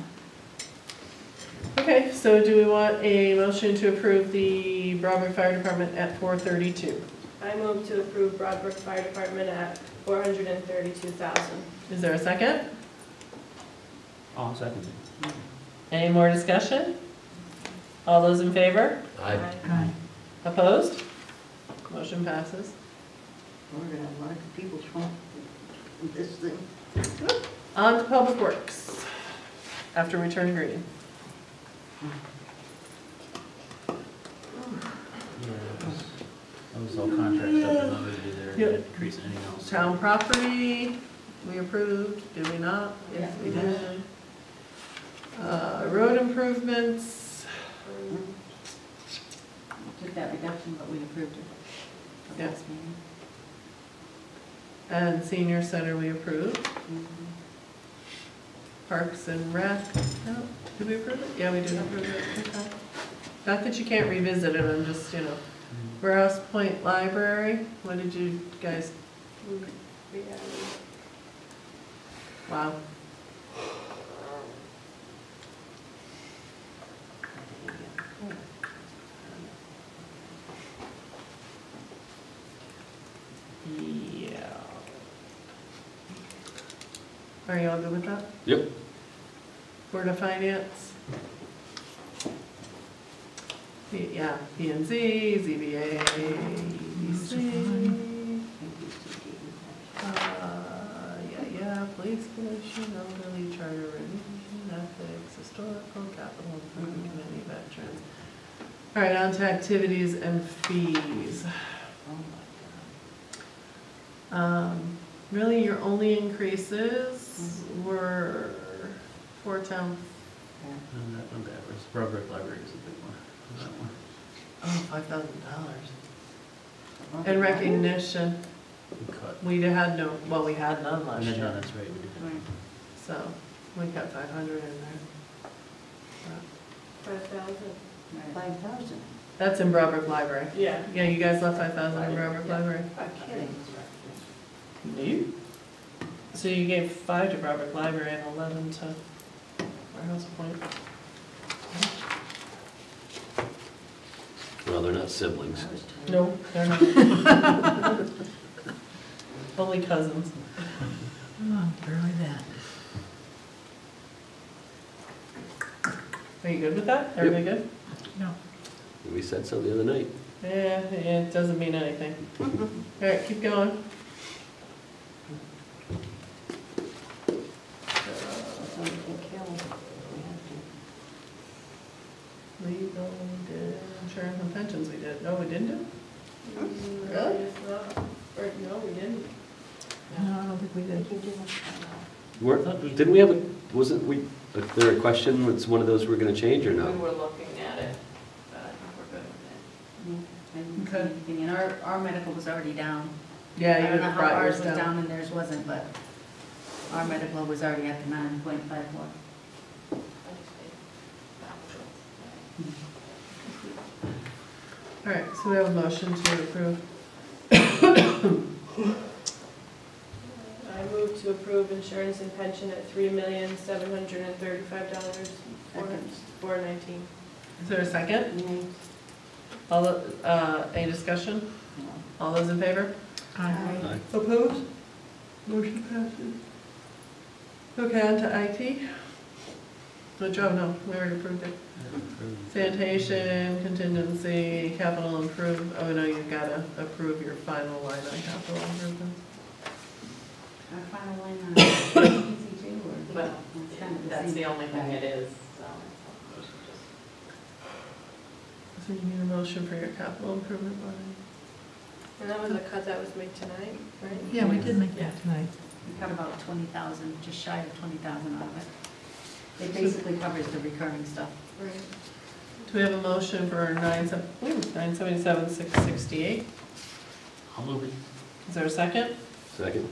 Speaker 2: Okay, so do we want a motion to approve the Broadbrook Fire Department at 432?
Speaker 11: I move to approve Broadbrook Fire Department at 432,000.
Speaker 2: Is there a second?
Speaker 7: I'll second it.
Speaker 2: Any more discussion? All those in favor?
Speaker 14: Aye.
Speaker 13: Aye.
Speaker 2: Opposed? Motion passes.
Speaker 12: We're gonna have a lot of people from this thing.
Speaker 2: On to Public Works, after we turn green.
Speaker 7: That was all contract stuff, there's not really there,
Speaker 2: Yep.
Speaker 7: increase anything else.
Speaker 2: Town property, we approved, did we not? Yes, we did. Road improvements,
Speaker 5: Took that reduction, but we approved it. the
Speaker 2: Yes.
Speaker 5: last meeting.
Speaker 2: and senior center we approved.
Speaker 5: Mhm.
Speaker 2: Parks and Rec, no, did we approve it? Yeah, we did approve it, okay. Not that you can't revisit it, I'm just, Warehouse Point Library, what did you guys, wow. Yeah. Are you all good with that?
Speaker 14: Yep.
Speaker 2: Board of Finance? Yeah, P and Z, ZBA, EDC. Yeah, police commission, elderly charter revision, ethics, historical, capital improvement committee, veterans. All right, on to activities and fees. Really, your only increases were for town.
Speaker 7: No, that one, that was, Broadbrook Library is a big one. That one.
Speaker 2: Oh, $5,000. And recognition,
Speaker 7: We cut.
Speaker 2: we had no, well, we had none last
Speaker 7: No,
Speaker 2: year,
Speaker 7: that's right, we did.
Speaker 5: Right.
Speaker 2: so we got 500 in there.
Speaker 11: 5,000.
Speaker 5: Right.
Speaker 12: 5,000.
Speaker 2: That's in Broadbrook Library.
Speaker 11: Yeah.
Speaker 2: Yeah, you guys left 5,000 in Broadbrook Library.
Speaker 12: I'm kidding.
Speaker 2: You? So you gave 5 to Broadbrook Library and 11 to Warehouse Point.
Speaker 14: Well, they're not siblings.
Speaker 2: No, they're not. Only cousins.
Speaker 13: Oh, barely that.
Speaker 2: Are you good with that? Everybody good?
Speaker 13: No.
Speaker 14: We said so the other night.
Speaker 2: Yeah, it doesn't mean anything. All right, keep going.
Speaker 12: So we can kill. We have to.
Speaker 2: Legal, Insurance and pensions we did. No, we didn't do?
Speaker 11: Really? No, we didn't.
Speaker 13: No, I don't think we did.
Speaker 14: Didn't we have a, wasn't we, is there a question, it's one of those we're gonna change or
Speaker 10: We
Speaker 14: no?
Speaker 10: were looking at it, but I think we're good with
Speaker 5: I didn't see
Speaker 2: Okay.
Speaker 5: anything, and our medical was already down.
Speaker 2: Yeah,
Speaker 5: I
Speaker 2: you
Speaker 5: don't know
Speaker 2: would
Speaker 5: how
Speaker 2: brought
Speaker 5: ours
Speaker 2: yours
Speaker 5: was
Speaker 2: down.
Speaker 5: down and theirs wasn't, but our medical was already at the 9.54.
Speaker 10: it.
Speaker 2: All right, so we have a motion to approve.
Speaker 11: I move to approve insurance and pension at $3,735,419.
Speaker 2: Is there a second? All, any discussion? All those in favor?
Speaker 13: Aye.
Speaker 2: Opposed? Motion passes. Okay, on to IT. Which, oh no, we already approved it. Sanitation, contingency, capital improve, oh no, you've gotta approve your final line on capital improvements.
Speaker 5: Our final line on PCG, or?
Speaker 10: Well,
Speaker 5: It's kind of
Speaker 10: that's the only thing it is, so.
Speaker 2: So you need a motion for your capital improvement line.
Speaker 11: And that was a cut that was made tonight, right?
Speaker 13: Yeah, we did make that tonight.
Speaker 5: We cut about 20,000, just shy of 20,000 out of it. It basically covers the recurring stuff.
Speaker 11: Right.
Speaker 2: Do we have a motion for 977,668?
Speaker 7: I'll move it.
Speaker 2: Is there a second?
Speaker 14: Second?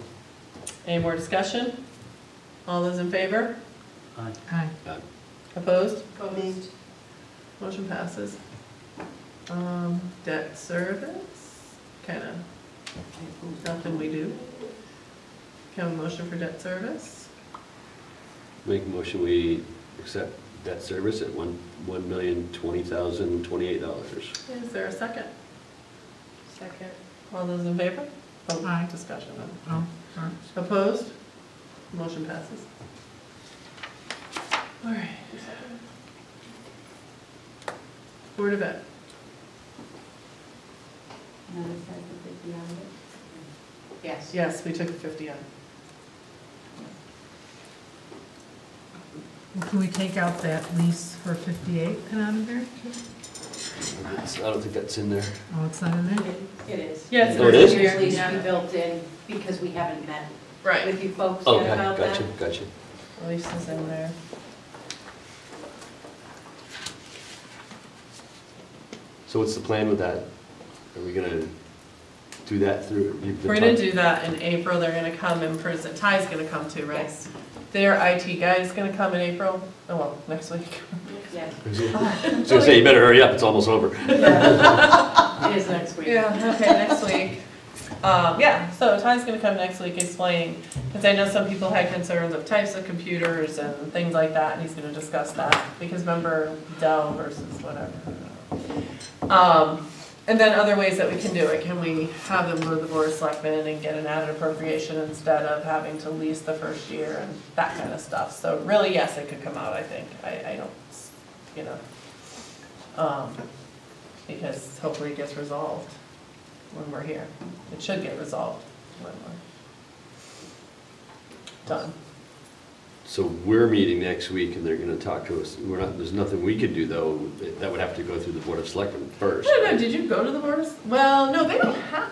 Speaker 2: Any more discussion? All those in favor?
Speaker 7: Aye.
Speaker 13: Aye.
Speaker 2: Opposed?
Speaker 11: Opposed.
Speaker 2: Motion passes. Debt service, kinda nothing we do. Can I have a motion for debt service?
Speaker 14: Make a motion, we accept debt service at $1,020,028.
Speaker 2: Is there a second?
Speaker 11: Second.
Speaker 2: All those in favor? Oh,
Speaker 13: Aye.
Speaker 2: discussion.
Speaker 13: Oh, sorry.
Speaker 2: Opposed? Motion passes. All right. Board of Ed.
Speaker 5: Another size of 50 out of it.
Speaker 10: Yes.
Speaker 2: Yes, we took the 50 out.
Speaker 13: Can we take out that lease for 58 and out of there?
Speaker 14: I don't think that's in there.
Speaker 13: Oh, it's not in there?
Speaker 10: It is.
Speaker 2: Yes,
Speaker 14: Oh, it is?
Speaker 10: Usually
Speaker 2: Yeah.
Speaker 10: be built in because we haven't met
Speaker 2: Right,
Speaker 10: with you folks
Speaker 14: Okay,
Speaker 10: yet about that.
Speaker 14: gotcha.
Speaker 2: lease is in there.
Speaker 14: So what's the plan with that? Are we gonna do that through?
Speaker 2: We're gonna do that in April, they're gonna come in person, Ty's gonna come too, right?
Speaker 10: Yes,
Speaker 2: Their IT guy's gonna come in April, oh well, next week.
Speaker 10: yes.
Speaker 14: I was gonna say, you better hurry up, it's almost over.
Speaker 10: It is next week.
Speaker 2: Yeah, okay, next week. Yeah, so Ty's gonna come next week explaining, because I know some people had concerns of types of computers and things like that, and he's gonna discuss that, because remember Dell versus whatever. And then other ways that we can do it, can we have them go to the Board of Selectmen and get an added appropriation instead of having to lease the first year and that kind of stuff. So really, yes, it could come out, I think, I don't, you know, because hopefully it gets resolved when we're here. It should get resolved when we're done.
Speaker 14: So we're meeting next week and they're gonna talk to us. There's nothing we could do though. That would have to go through the Board of Selectmen first.
Speaker 2: I don't know, did you go to the Board of, well, no, they don't have,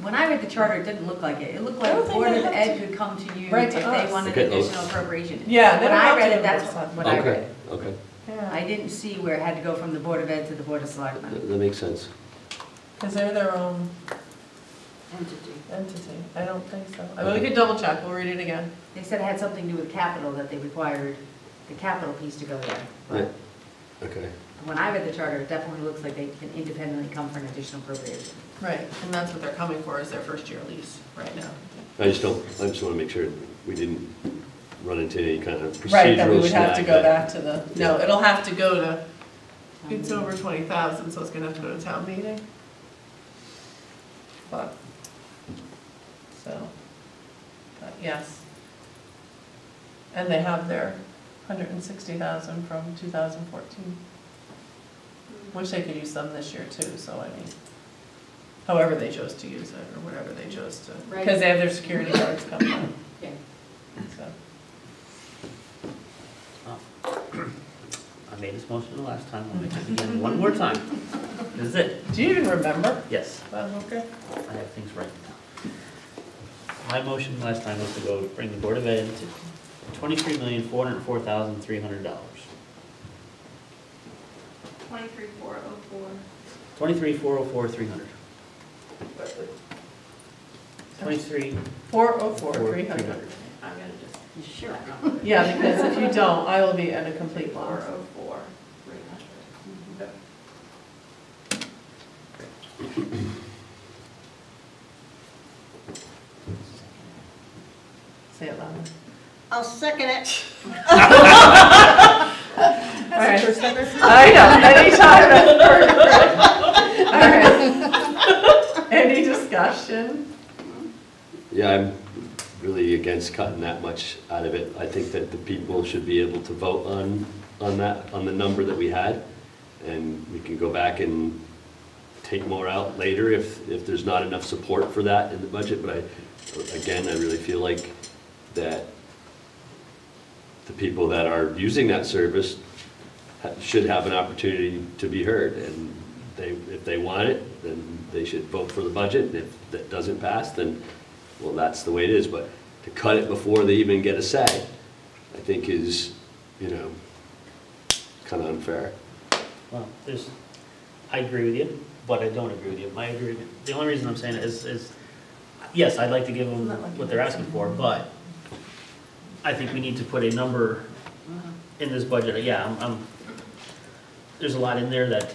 Speaker 5: When I read the charter, it didn't look like it. It looked
Speaker 2: I don't
Speaker 5: like
Speaker 2: think
Speaker 5: Board
Speaker 2: they
Speaker 5: of
Speaker 2: have
Speaker 5: Ed
Speaker 2: to.
Speaker 5: could come to you
Speaker 2: Right
Speaker 5: if
Speaker 2: to
Speaker 5: they
Speaker 2: us.
Speaker 5: wanted
Speaker 14: Okay,
Speaker 5: additional appropriation.
Speaker 2: yeah, they
Speaker 5: When
Speaker 2: don't
Speaker 5: I
Speaker 2: have to.
Speaker 5: read
Speaker 2: go
Speaker 5: it,
Speaker 2: to
Speaker 5: that's
Speaker 2: the Board of
Speaker 5: what I read.
Speaker 14: Okay, okay,
Speaker 2: Yeah,
Speaker 5: I didn't see where it had to go from the Board of Ed to the Board of Selectmen.
Speaker 14: that makes sense.
Speaker 2: because they're their own entity, I don't think so. I mean, we could double check, we'll read it again.
Speaker 5: They said it had something to do with capital, that they required the capital piece to go there.
Speaker 14: Yeah,
Speaker 5: But
Speaker 14: okay.
Speaker 5: when I read the charter, it definitely looks like they can independently come for an additional appropriation.
Speaker 2: Right, and that's what they're coming for, is their first year lease right now.
Speaker 14: I just wanna make sure we didn't run into any kind of procedural
Speaker 2: Right, that we would have to
Speaker 14: snag
Speaker 2: go
Speaker 14: that-
Speaker 2: back to the, no, it'll have to go to, it's over 20,000, so it's gonna have to go to town meeting. But, but yes. And they have their 160,000 from 2014, which they could use some this year too, so I mean, however they chose to use it, or whatever they chose to,
Speaker 10: Right.
Speaker 2: because they have their security guards coming in,
Speaker 10: Yeah.
Speaker 2: so.
Speaker 7: made this motion the last time, I'll make it again one more time. This is it.
Speaker 2: Do you even remember?
Speaker 7: Yes,
Speaker 2: Okay.
Speaker 7: I have things right now. My motion last time was to go bring the Board of Ed to $23,404,300.
Speaker 11: 23,404.
Speaker 7: 23,404,300. 23.
Speaker 2: 404, 300.
Speaker 10: I'm gonna just.
Speaker 12: You sure?
Speaker 2: Yeah, because if you don't, I will be at a complete loss.
Speaker 11: 404, 300.
Speaker 2: Say it louder.
Speaker 12: I'll second it.
Speaker 2: All right. I know, anytime. All right. Any discussion?
Speaker 14: Yeah, I'm really against cutting that much out of it. I think that the people should be able to vote on that, on the number that we had. And we can go back and take more out later if there's not enough support for that in the budget. But again, I really feel like that the people that are using that service should have an opportunity to be heard. And if they want it, then they should vote for the budget. And if that doesn't pass, then, well, that's the way it is. But to cut it before they even get a say, I think is, kind of unfair.
Speaker 7: Well, I agree with you, but I don't agree with you. The only reason I'm saying it is, yes, I'd like to give them what they're asking for, but I think we need to put a number in this budget. Yeah, there's a lot in there that,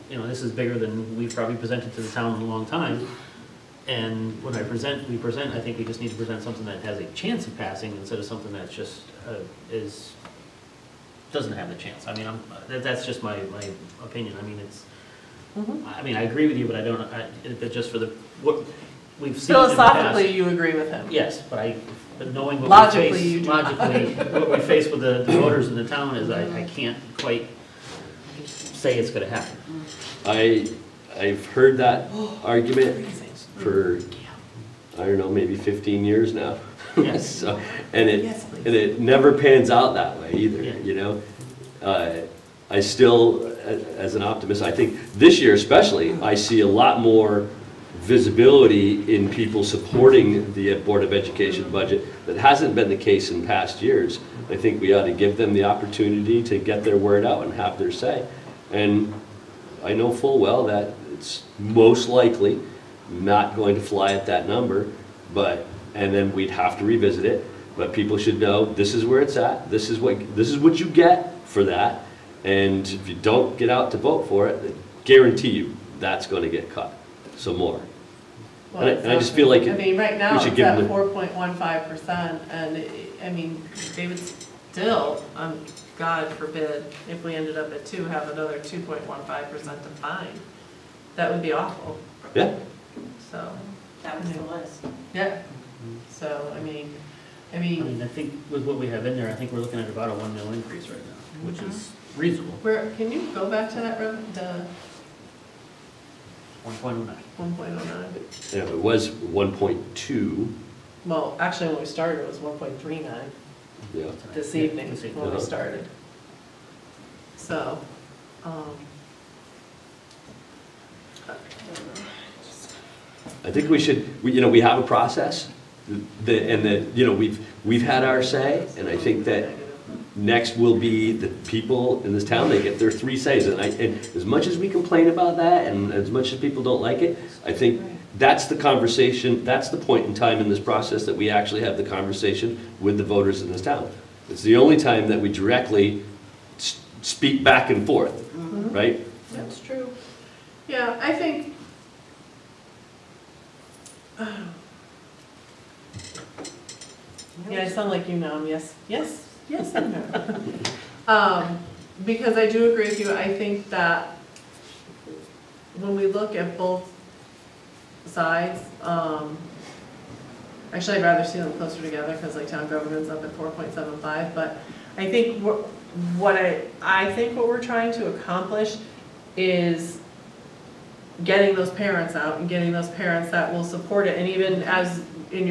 Speaker 7: this is bigger than we've probably presented to the town in a long time. And when we present, I think we just need to present something that has a chance of passing instead of something that's just, doesn't have the chance. I mean, that's just my opinion. I mean, I agree with you, but I don't, but just for what we've seen in the past.
Speaker 2: Philosophically, you agree with him.
Speaker 7: Yes, but knowing what
Speaker 2: Logically,
Speaker 7: we face,
Speaker 2: you do not.
Speaker 7: what we face with the voters in the town is I can't quite say it's gonna happen.
Speaker 14: I've heard that argument for, I don't know, maybe 15 years now.
Speaker 7: Yes.
Speaker 14: So, and it never pans out that way either, I still, as an optimist, I think this year especially, I see a lot more visibility in people supporting the Board of Education budget that hasn't been the case in past years. I think we ought to give them the opportunity to get their word out and have their say. And I know full well that it's most likely not going to fly at that number, and then we'd have to revisit it. But people should know this is where it's at. This is what you get for that. And if you don't get out to vote for it, I guarantee you that's going to get cut some more.
Speaker 2: Well,
Speaker 14: and I just feel like
Speaker 2: right now
Speaker 14: we should
Speaker 2: it's
Speaker 14: give
Speaker 2: at
Speaker 14: them
Speaker 2: 4.15%, and they would still, God forbid, if we ended up at 2, have another 2.15% to fine. That would be awful.
Speaker 14: Yeah.
Speaker 2: So.
Speaker 10: That was the list.
Speaker 2: Yeah. So, I mean,
Speaker 7: I think with what we have in there, I think we're looking at about a 1 mil increase right now, which is reasonable.
Speaker 2: Can you go back to that, the
Speaker 7: 1.09.
Speaker 2: 1.09?
Speaker 14: Yeah, it was 1.2.
Speaker 2: Well, actually, when we started, it was 1.39
Speaker 14: Yeah.
Speaker 2: this evening
Speaker 7: This evening.
Speaker 2: when we started. So,
Speaker 14: I think we should, we have a process, we've had our say, and I think that next will be the people in this town, they get their 3 says. And as much as we complain about that, and as much as people don't like it, I think that's the conversation, that's the point in time in this process that we actually have the conversation with the voters in this town. It's the only time that we directly speak back and forth, right?
Speaker 2: that's true. Yeah, I think, yeah, I sound like yes and no. Because I do agree with you, I think that when we look at both sides, actually I'd rather see them closer together because like town government's up at 4.75, but I think what we're trying to accomplish is getting those parents out and getting those parents that will support it. And even as in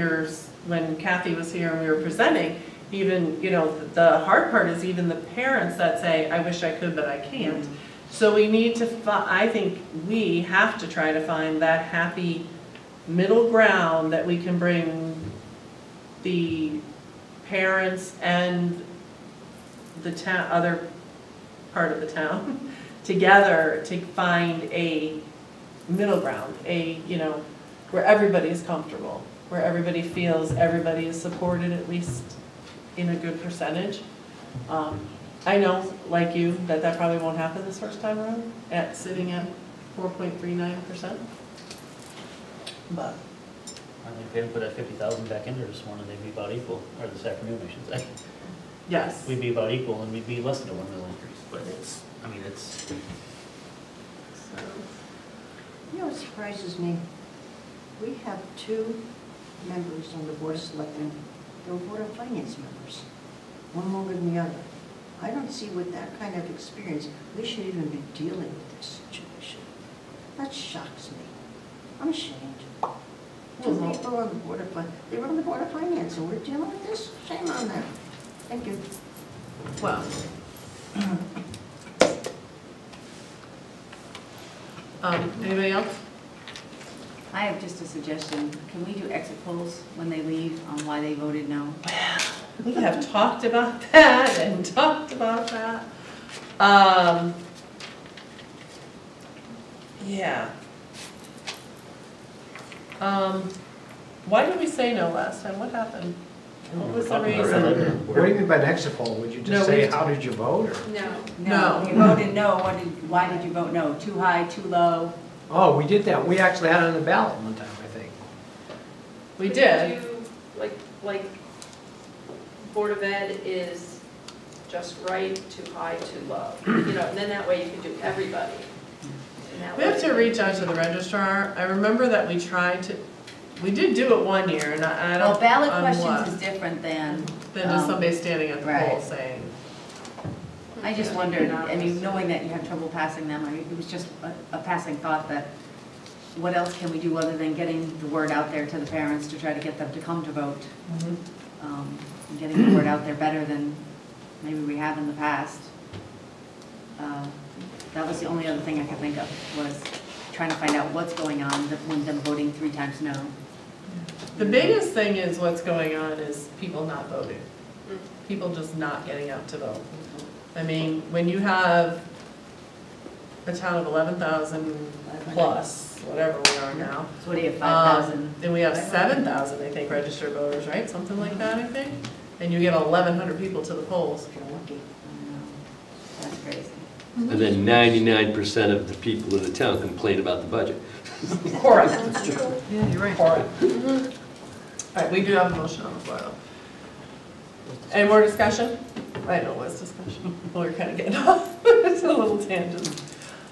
Speaker 2: when Kathy was here and we were presenting, even, you know, the hard part is even the parents that say, I wish I could, but I can't. So we need to, I think we have to try to find that happy middle ground that we can bring the parents and the town, other part of the town together to find a middle ground, you know, where everybody is comfortable, where everybody feels everybody is supported at least in a good percentage. I know, like you, that probably won't happen this first time around, sitting at 4.39%. But
Speaker 7: I think if they put that 50,000 back in there this morning, they'd be about equal, or this afternoon, I should say.
Speaker 2: yes,
Speaker 7: We'd be about equal, and we'd be less than a 1 mil increase, but it's, I mean, it's,
Speaker 12: You know what surprises me? We have 2 members on the Board of Selectmen, they're Board of Finance members, one longer than the other. I don't see with that kind of experience, we should even be dealing with this situation. That shocks me. I'm ashamed. 2 people on the Board of Finance, they were on the Board of Finance, and we're dealing with this? Shame on them. Thank you.
Speaker 2: well. Anybody else?
Speaker 5: I have just a suggestion. Can we do exit polls when they leave on why they voted no?
Speaker 2: We have talked about that and talked about that. Yeah. Why did we say no last time? What happened? What was the reason?
Speaker 1: What do you mean by an exit poll? Would you
Speaker 2: No,
Speaker 1: just say,
Speaker 2: we-
Speaker 1: how did you vote, or?
Speaker 10: No.
Speaker 2: No.
Speaker 5: You voted no. Why did you vote no? Too high, too low?
Speaker 1: Oh, we did that. We actually had it on the ballot one time, I think.
Speaker 2: We
Speaker 10: Could
Speaker 2: did.
Speaker 10: you do, like, Board of Ed is just right, too high, too low. You know, and then that way you can do everybody. And that
Speaker 2: We have
Speaker 10: way-
Speaker 2: to reach out to the registrar. I remember that we did do it one year, and I don't.
Speaker 5: Well, ballot
Speaker 2: on
Speaker 5: questions
Speaker 2: what?
Speaker 5: is different than,
Speaker 2: Than just somebody standing at the poll
Speaker 5: right.
Speaker 2: saying.
Speaker 5: I just wondered, I mean, knowing that you have trouble passing them, it was just a passing thought that what else can we do other than getting the word out there to the parents to try to get them to come to vote? And getting the word out there better than maybe we have in the past. That was the only other thing I could think of, was trying to find out what's going on when them voting 3 times no.
Speaker 2: The biggest thing is what's going on is people not voting. People just not getting out to vote. I mean, when you have a town of 11,000 plus, whatever we are now.
Speaker 5: So what do you have, 5,000?
Speaker 2: Then we have 7,000, I think, registered voters, right? Something like that, I think. And you get 1,100 people to the polls.
Speaker 5: If you're lucky. I know. That's crazy.
Speaker 14: And then 99% of the people in the town complain about the budget.
Speaker 2: Correct.
Speaker 13: Yeah, you're right.
Speaker 2: Correct. All right, we do have a motion on the floor, though. Any more discussion? I know it was discussion. Well, we're kind of getting off. It's a little tangent.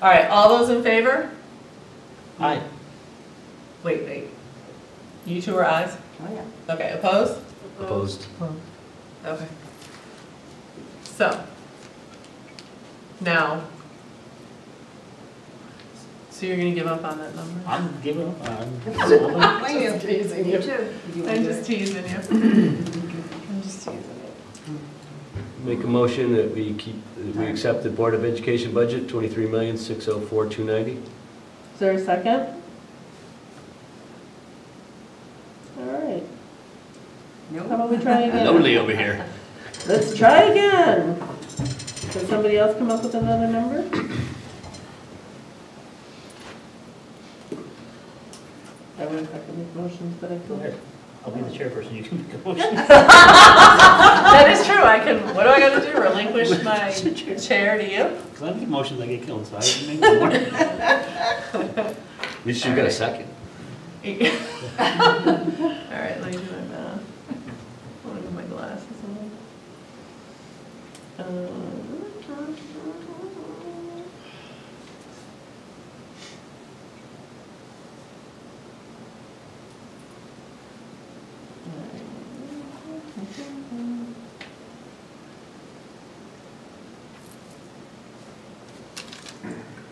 Speaker 2: All right, all those in favor?
Speaker 7: aye.
Speaker 2: Wait. You two are ayes?
Speaker 12: Oh, yeah.
Speaker 2: Okay, opposed?
Speaker 14: Opposed?
Speaker 2: Okay. So, now, so you're gonna give up on that number?
Speaker 7: I'm giving up, I'm
Speaker 12: Thank you.
Speaker 2: Just teasing you.
Speaker 12: Me too.
Speaker 2: I'm just teasing you. I'm just teasing you.
Speaker 14: Make a motion that we accept the Board of Education budget, $23,604,290.
Speaker 2: Is there a second? All right. How about we try again?
Speaker 14: Lonely over here.
Speaker 2: Let's try again. Can somebody else come up with another number? I would if I could make motions, but I
Speaker 7: Go
Speaker 2: can't.
Speaker 7: ahead. I'll be the chairperson, you can make a motion.
Speaker 2: That is true, I can, what do I gotta do, relinquish my chair to you?
Speaker 7: Because I make motions, I get killed, so I can make one more.
Speaker 14: At least you got a second.
Speaker 2: All right, let me do my math. I want to get my glasses on.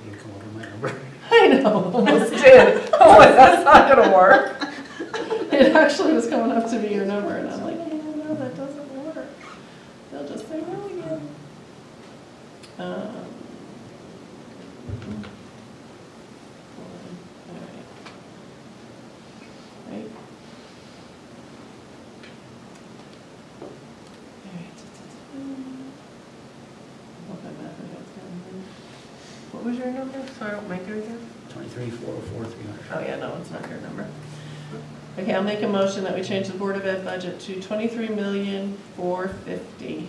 Speaker 7: You come over my number.
Speaker 2: I know, almost did. Oh, that's not gonna work. It actually was coming up to be your number, and I'm like, yeah, no, that doesn't work. Right. What was your number? So I don't make it again?
Speaker 7: 23,404,300.
Speaker 2: Oh, yeah, no, it's not your number. Okay, I'll make a motion that we change the Board of Ed budget to 23,450,000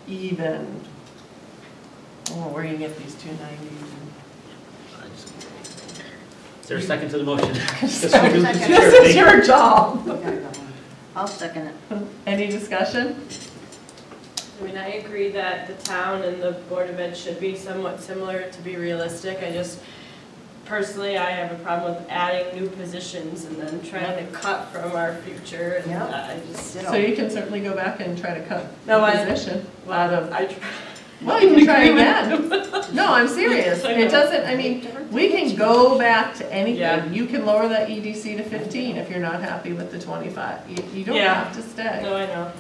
Speaker 2: even. Oh, where you get these 290s?
Speaker 7: Is there a second to the motion?
Speaker 2: This is your job.
Speaker 12: I'll second it.
Speaker 2: Any discussion?
Speaker 11: I mean, I agree that the town and the Board of Ed should be somewhat similar to be realistic. I just, personally, I have a problem with adding new positions and then trying to cut from our future. And
Speaker 12: Yep.
Speaker 11: I just,
Speaker 2: So you can certainly go back and try to cut
Speaker 11: No,
Speaker 2: the
Speaker 11: I-
Speaker 2: position out of.
Speaker 11: I try.
Speaker 2: Well, you can try again. No, I'm serious.
Speaker 11: I know.
Speaker 2: It doesn't, I mean, we can go back to anything.
Speaker 11: Yeah.
Speaker 2: You can lower that EDC to 15 if you're not happy with the 25. You don't
Speaker 11: Yeah.
Speaker 2: have to stay.
Speaker 11: No, I know.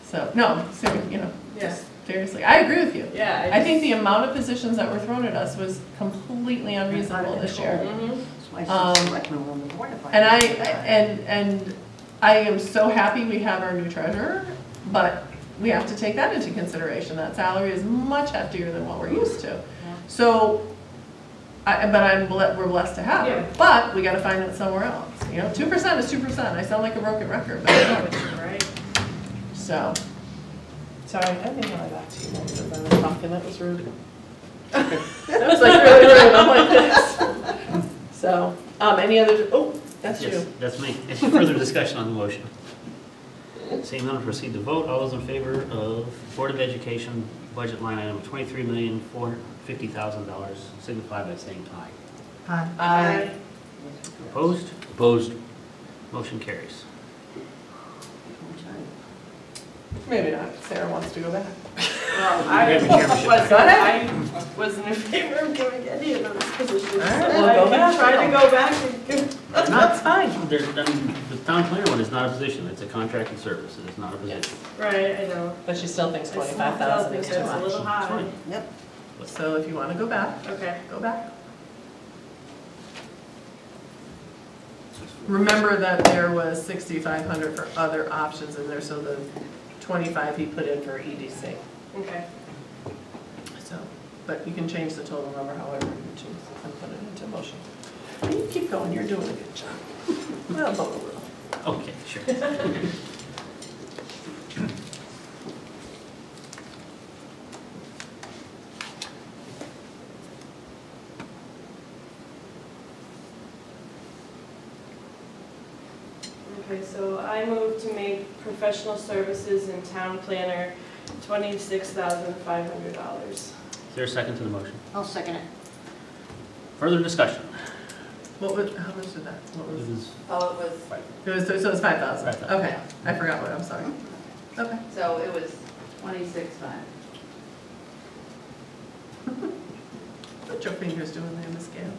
Speaker 2: So, no, seriously, you know,
Speaker 11: Yeah.
Speaker 2: just seriously. I agree with you.
Speaker 11: Yeah.
Speaker 2: I think the amount of positions that were thrown at us was completely unreasonable this year.
Speaker 11: Mm-hmm.
Speaker 12: That's why I said selectmen were on the board of
Speaker 2: And
Speaker 12: finance.
Speaker 2: I am so happy we have our new treasurer, but we have to take that into consideration. That salary is much heftier than what we're used to. So, we're blessed to have her,
Speaker 11: Yeah.
Speaker 2: but we gotta find it somewhere else. You know, 2% is 2%. I sound like a broken record, but I know.
Speaker 11: Right.
Speaker 2: So, sorry, I think I got to you once about the pumpkin, that was rude. That was like really rude, I'm like this. So, any other, oh, that's
Speaker 7: Yes,
Speaker 2: you.
Speaker 7: that's me. Any further discussion on the motion? Seeing none, proceed to vote. All those in favor of Board of Education budget line item of $23,450,000 signify by saying aye.
Speaker 2: Aye.
Speaker 7: Opposed?
Speaker 14: Opposed?
Speaker 7: Motion carries.
Speaker 2: Maybe not, Sarah wants to go back.
Speaker 11: Well, I wasn't in favor of giving any of those positions.
Speaker 2: All right,
Speaker 11: So
Speaker 2: well,
Speaker 11: I
Speaker 2: go
Speaker 11: can
Speaker 2: back.
Speaker 11: try to go back and give.
Speaker 2: That's fine.
Speaker 7: I mean, the town planner one is not a position. It's a contracted service. It is not a position.
Speaker 11: Right, I know.
Speaker 2: But she still thinks
Speaker 11: I still
Speaker 2: 25,000
Speaker 11: think
Speaker 2: is
Speaker 11: that's
Speaker 2: too
Speaker 11: a
Speaker 2: much.
Speaker 11: little high.
Speaker 12: Yep.
Speaker 2: So if you want to go back,
Speaker 11: Okay.
Speaker 2: go back. Remember that there was 6,500 for other options in there, so the 25 he put in for EDC.
Speaker 11: Okay.
Speaker 2: So, but you can change the total number however you choose and put it into motion. You keep going, you're doing a good job. Well, vote a little.
Speaker 7: Okay, sure.
Speaker 11: Okay, so I move to make professional services and town planner $26,500.
Speaker 7: Is there a second to the motion?
Speaker 12: I'll second it.
Speaker 7: Further discussion?
Speaker 2: What was, how much did that, what
Speaker 7: It
Speaker 2: was?
Speaker 7: was
Speaker 10: Oh, it was,
Speaker 2: It was, so it was 5,000?
Speaker 7: 5,000.
Speaker 2: Okay, I forgot what, I'm sorry. Okay.
Speaker 10: so it was 26,500.
Speaker 2: What your fingers doing there, Miss Gail?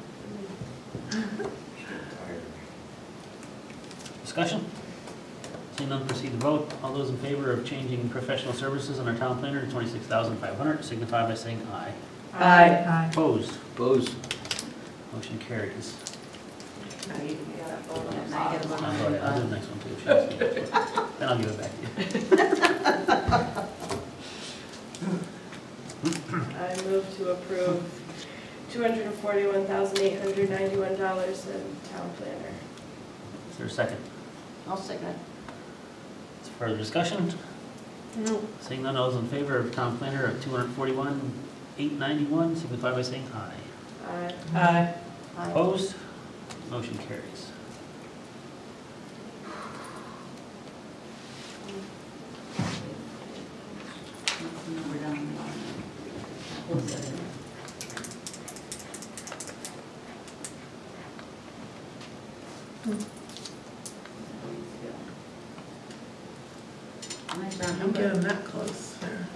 Speaker 7: discussion? Seeing none, proceed to vote. All those in favor of changing professional services on our town planner to $26,500 signify by saying aye.
Speaker 2: Aye.
Speaker 7: Opposed?
Speaker 14: Opposed?
Speaker 7: Motion carries.
Speaker 2: Now you gotta vote on
Speaker 10: Now you gotta vote on
Speaker 7: I'll do the next one too. if she wants to. Then I'll give it back to you.
Speaker 11: I move to approve $241,891 in town planner.
Speaker 7: Is there a second?
Speaker 12: I'll second it.
Speaker 7: Is there further discussion?
Speaker 2: No.
Speaker 7: Seeing none, all those in favor of town planner of $241,891 signify by saying aye.
Speaker 11: Aye.
Speaker 2: Aye.
Speaker 12: Aye.
Speaker 7: Opposed? Motion carries.
Speaker 12: We're done.
Speaker 2: I'm getting that close there.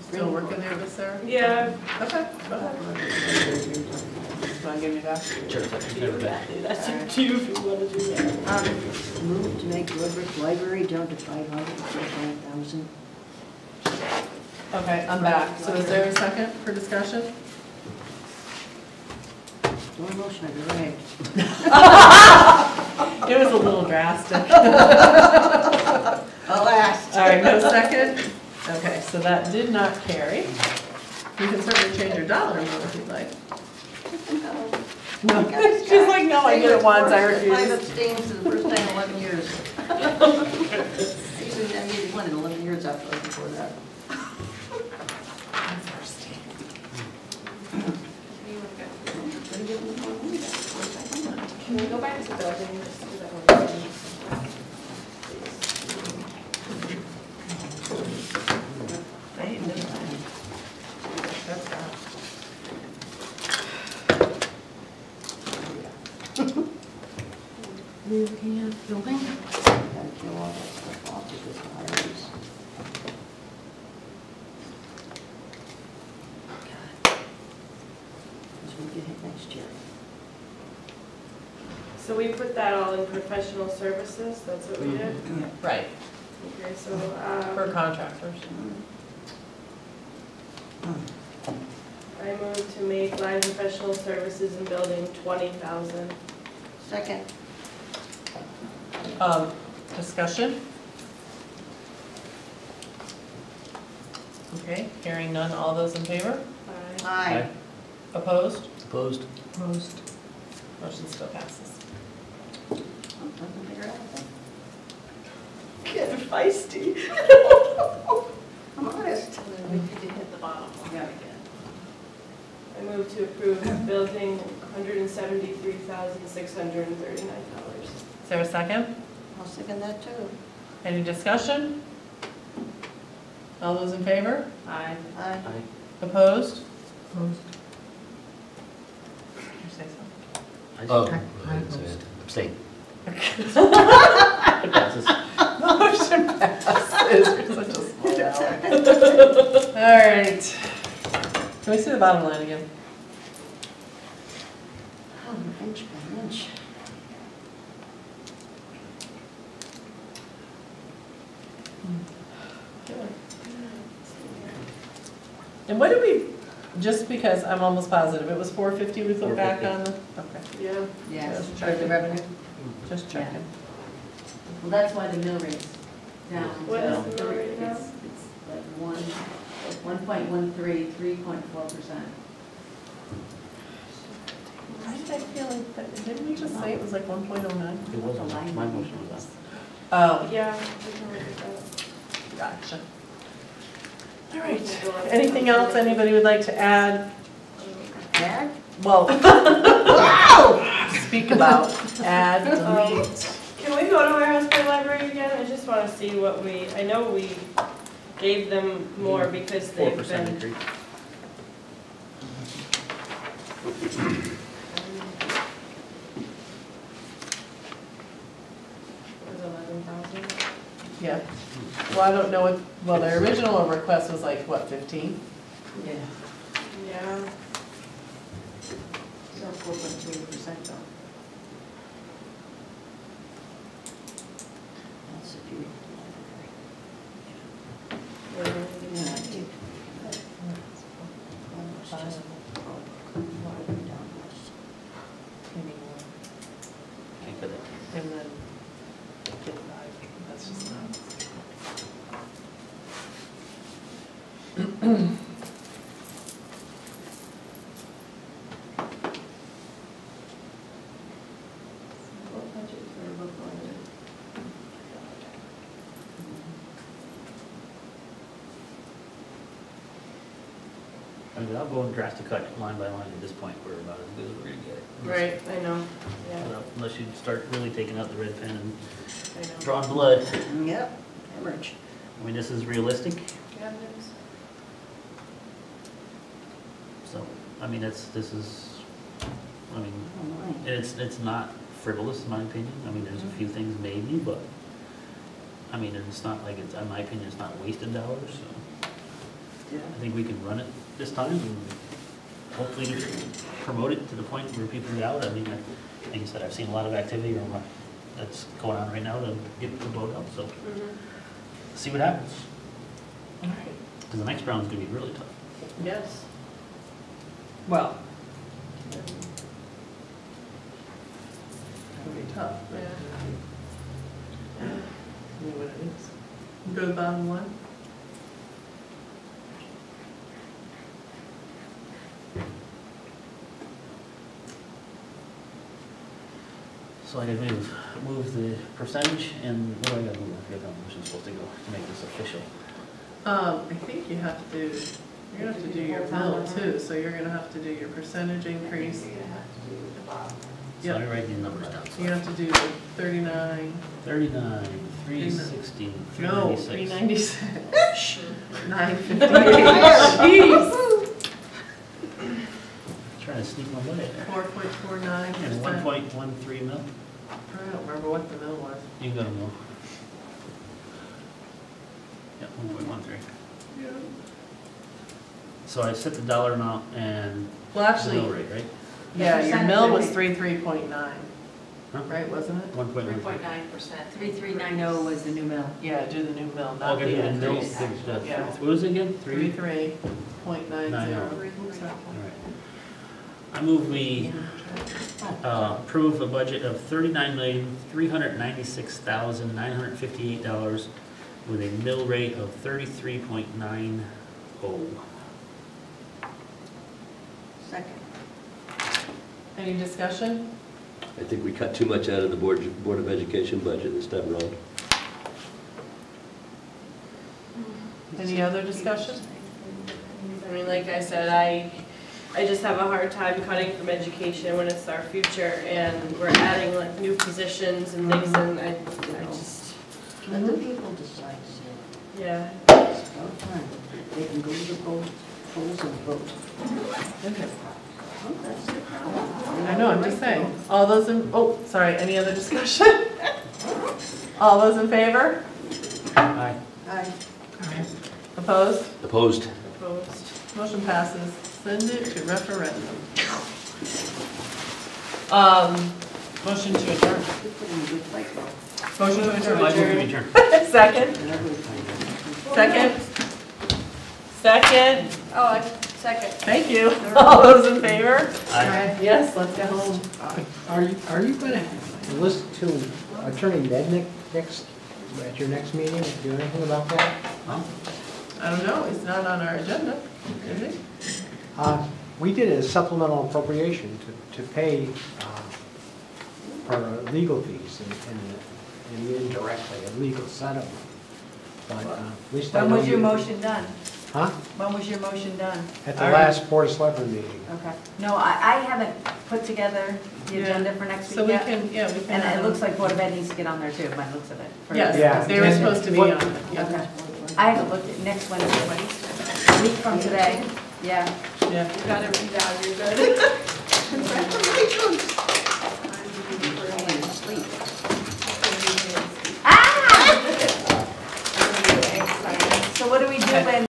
Speaker 2: Still working there, Miss Sarah?
Speaker 11: Yeah,
Speaker 2: Okay, go ahead. want to give me back?
Speaker 6: Sure, never been.
Speaker 11: That's up to you if you want to do that.
Speaker 12: Move to make Woodbridge Library down to 545,000.
Speaker 2: Okay, I'm back. So is there a second for discussion?
Speaker 12: No motion, I'd be right.
Speaker 2: It was a little drastic.
Speaker 12: Alas.
Speaker 2: All right, no second? Okay, so that did not carry. You can certainly change your dollar amount if you'd like. No, she's like, no, I did it once, I
Speaker 12: Five
Speaker 2: refuse.
Speaker 12: abstains for the first time in 11 years. Usually I needed one in 11 years after before that.
Speaker 11: Can we go back to building, just do that one?
Speaker 2: Right, no. That's that.
Speaker 13: Looking at building?
Speaker 12: Gotta kill all that stuff off because the hires. Because we get hit next year.
Speaker 11: So we put that all in professional services, that's what we did?
Speaker 2: Right,
Speaker 11: Okay, so,
Speaker 2: for contractors.
Speaker 11: I move to make line professional services and building 20,000.
Speaker 12: Second.
Speaker 2: Discussion? Okay, hearing none, all those in favor?
Speaker 12: Aye.
Speaker 2: Opposed?
Speaker 6: Opposed?
Speaker 2: Opposed. Motion still passes.
Speaker 12: Doesn't figure out that.
Speaker 11: Get feisty.
Speaker 12: I'm honest.
Speaker 10: We need to hit the bottom.
Speaker 12: Yeah.
Speaker 11: I move to approve building $173,639.
Speaker 2: Is there a second?
Speaker 12: I'll second that too.
Speaker 2: Any discussion? All those in favor?
Speaker 10: Aye.
Speaker 12: Aye.
Speaker 2: Opposed? Opposed. Did you say something?
Speaker 6: Oh,
Speaker 13: I
Speaker 6: abstain.
Speaker 2: It passes. Motion passes. You're such a small aleck. All right. Can we see the bottom line again?
Speaker 12: Oh, inch by inch.
Speaker 2: And what did we, just because I'm almost positive, it was 450 we put back on the, okay.
Speaker 11: Yeah.
Speaker 5: Yeah,
Speaker 2: Just
Speaker 5: for the
Speaker 2: checking.
Speaker 5: revenue.
Speaker 2: Just checking.
Speaker 5: Well, that's why the mill rate's down.
Speaker 11: What
Speaker 5: so
Speaker 11: is the mill rate now?
Speaker 5: It's like 1.13, 3.4%.
Speaker 2: Why did I feel like that, didn't we just say it was like 1.09?
Speaker 6: It wasn't, my motion was that.
Speaker 2: Oh,
Speaker 11: Yeah, we can look at that.
Speaker 2: gotcha. All right, anything else anybody would like to add?
Speaker 12: Add?
Speaker 2: Well, speak about, add, delete.
Speaker 11: Can we go to Warehouse Point Library again? I just want to see what I know we gave them more because they've
Speaker 7: 4%
Speaker 11: been.
Speaker 7: increase.
Speaker 11: It was 11,000.
Speaker 2: Yeah. Well, I don't know what, well, their original request was like, what, 15?
Speaker 5: Yeah,
Speaker 11: Yeah.
Speaker 5: so 4.2% though.
Speaker 12: That's a beautiful
Speaker 11: Yeah.
Speaker 12: library. Yeah, I think. Almost just, down west.
Speaker 2: Anymore.
Speaker 6: Can't put that.
Speaker 2: And then, get five, that's just not.
Speaker 5: What budget for a book library?
Speaker 7: I mean, without going drastic cut line by line at this point, we're about as good as we're gonna get.
Speaker 11: Right, I know, yeah,
Speaker 7: Without- Unless you start really taking out the red pen and
Speaker 11: I know.
Speaker 7: drawing blood.
Speaker 12: Yep, hemorrhage.
Speaker 7: I mean, this is realistic,
Speaker 11: Yeah, it is.
Speaker 7: so, I mean, this is, I mean,
Speaker 12: Oh, my.
Speaker 7: it's not frivolous in my opinion. I mean, there's a few things maybe, but, I mean, it's not like it's, in my opinion, it's not wasted dollars, so.
Speaker 12: Yeah.
Speaker 7: I think we can run it this time and hopefully promote it to the point where people get out. I mean, like you said, I've seen a lot of activity that's going on right now to get the boat out, so see what happens.
Speaker 2: All right.
Speaker 7: Because the next round's gonna be really tough.
Speaker 2: Yes. Well. It'll be tough, yeah. See what it is. Go to the bottom one.
Speaker 7: So I gotta move the percentage, and what do I gotta move? I forget how much I'm supposed to go to make this official.
Speaker 2: I think you have to, you're gonna have to do your mill too, so you're gonna have to do your percentage increase.
Speaker 7: So let me write these numbers down.
Speaker 2: You have to do 39.
Speaker 7: 39, 360,
Speaker 2: No,
Speaker 7: 396.
Speaker 2: 396. 958. Jeez.
Speaker 7: Trying to sneak my way there.
Speaker 2: 4.49%.
Speaker 7: And 1.13 mil?
Speaker 2: I don't remember what the mill was.
Speaker 7: You can go to mil. Yeah, 1.13.
Speaker 2: Yeah.
Speaker 7: So I set the dollar amount and
Speaker 2: Well,
Speaker 7: the
Speaker 2: actually,
Speaker 7: mill rate, right?
Speaker 2: yeah, your mill was 33.9,
Speaker 7: Huh?
Speaker 2: right, wasn't it?
Speaker 7: 1.13.
Speaker 10: 3.9%.
Speaker 5: 3390 was the new mill.
Speaker 2: Yeah, do the new mill, not
Speaker 7: Okay,
Speaker 2: the
Speaker 7: the mill,
Speaker 2: increase. Yeah.
Speaker 7: what was it again?
Speaker 2: 33.90.
Speaker 7: All right. I move we approve a budget of $39,396,958 with a mill rate of 33.90.
Speaker 12: Second.
Speaker 2: Any discussion?
Speaker 14: I think we cut too much out of the Board of Education budget this time around.
Speaker 2: Any other discussion?
Speaker 11: I mean, like I said, I just have a hard time cutting from education when it's our future, and we're adding like new positions and things, and I just,
Speaker 12: Let the people decide, so
Speaker 11: yeah.
Speaker 12: it's about time. They can go to the polls and vote. Oh, that's the problem.
Speaker 2: I know, I'm just saying. All those in, oh, sorry, any other discussion? All those in favor?
Speaker 7: Aye.
Speaker 12: Aye.
Speaker 2: Opposed?
Speaker 14: Opposed?
Speaker 11: Opposed.
Speaker 2: Motion passes. Send it to referendum. Motion to adjourn.
Speaker 12: You're putting a good fight, though.
Speaker 2: Motion to
Speaker 7: I move to
Speaker 2: adjourn.
Speaker 7: adjourn.
Speaker 2: Second? Second? Second?
Speaker 11: Oh, second.
Speaker 2: Thank you. All those in favor?
Speaker 7: Aye.
Speaker 2: Yes, let's go home.
Speaker 1: Are you gonna listen to Attorney Mednick at your next meeting? Do anything about that?
Speaker 7: Huh?
Speaker 2: I don't know, it's not on our agenda, is it?
Speaker 1: We did a supplemental appropriation to pay for legal fees and indirectly a legal settlement. But at least I
Speaker 5: When
Speaker 1: know
Speaker 5: was your
Speaker 1: you-
Speaker 5: motion done?
Speaker 1: Huh?
Speaker 5: When was your motion done?
Speaker 1: At the last Board of Selectmen meeting.
Speaker 5: Okay. No, I haven't put together the
Speaker 2: Yeah.
Speaker 5: agenda for next
Speaker 2: So
Speaker 5: week
Speaker 2: we
Speaker 5: yet.
Speaker 2: can, yeah, we can.
Speaker 5: And it looks like Board of Ed needs to get on there too, by the looks of it. for-
Speaker 1: Yeah.
Speaker 2: Yes, they were
Speaker 1: and
Speaker 2: supposed to be
Speaker 1: what-
Speaker 2: on it, yeah.
Speaker 5: Okay. I haven't looked at next Wednesday, a week from today, yeah.
Speaker 2: Yeah.
Speaker 11: You got it written down, you're good.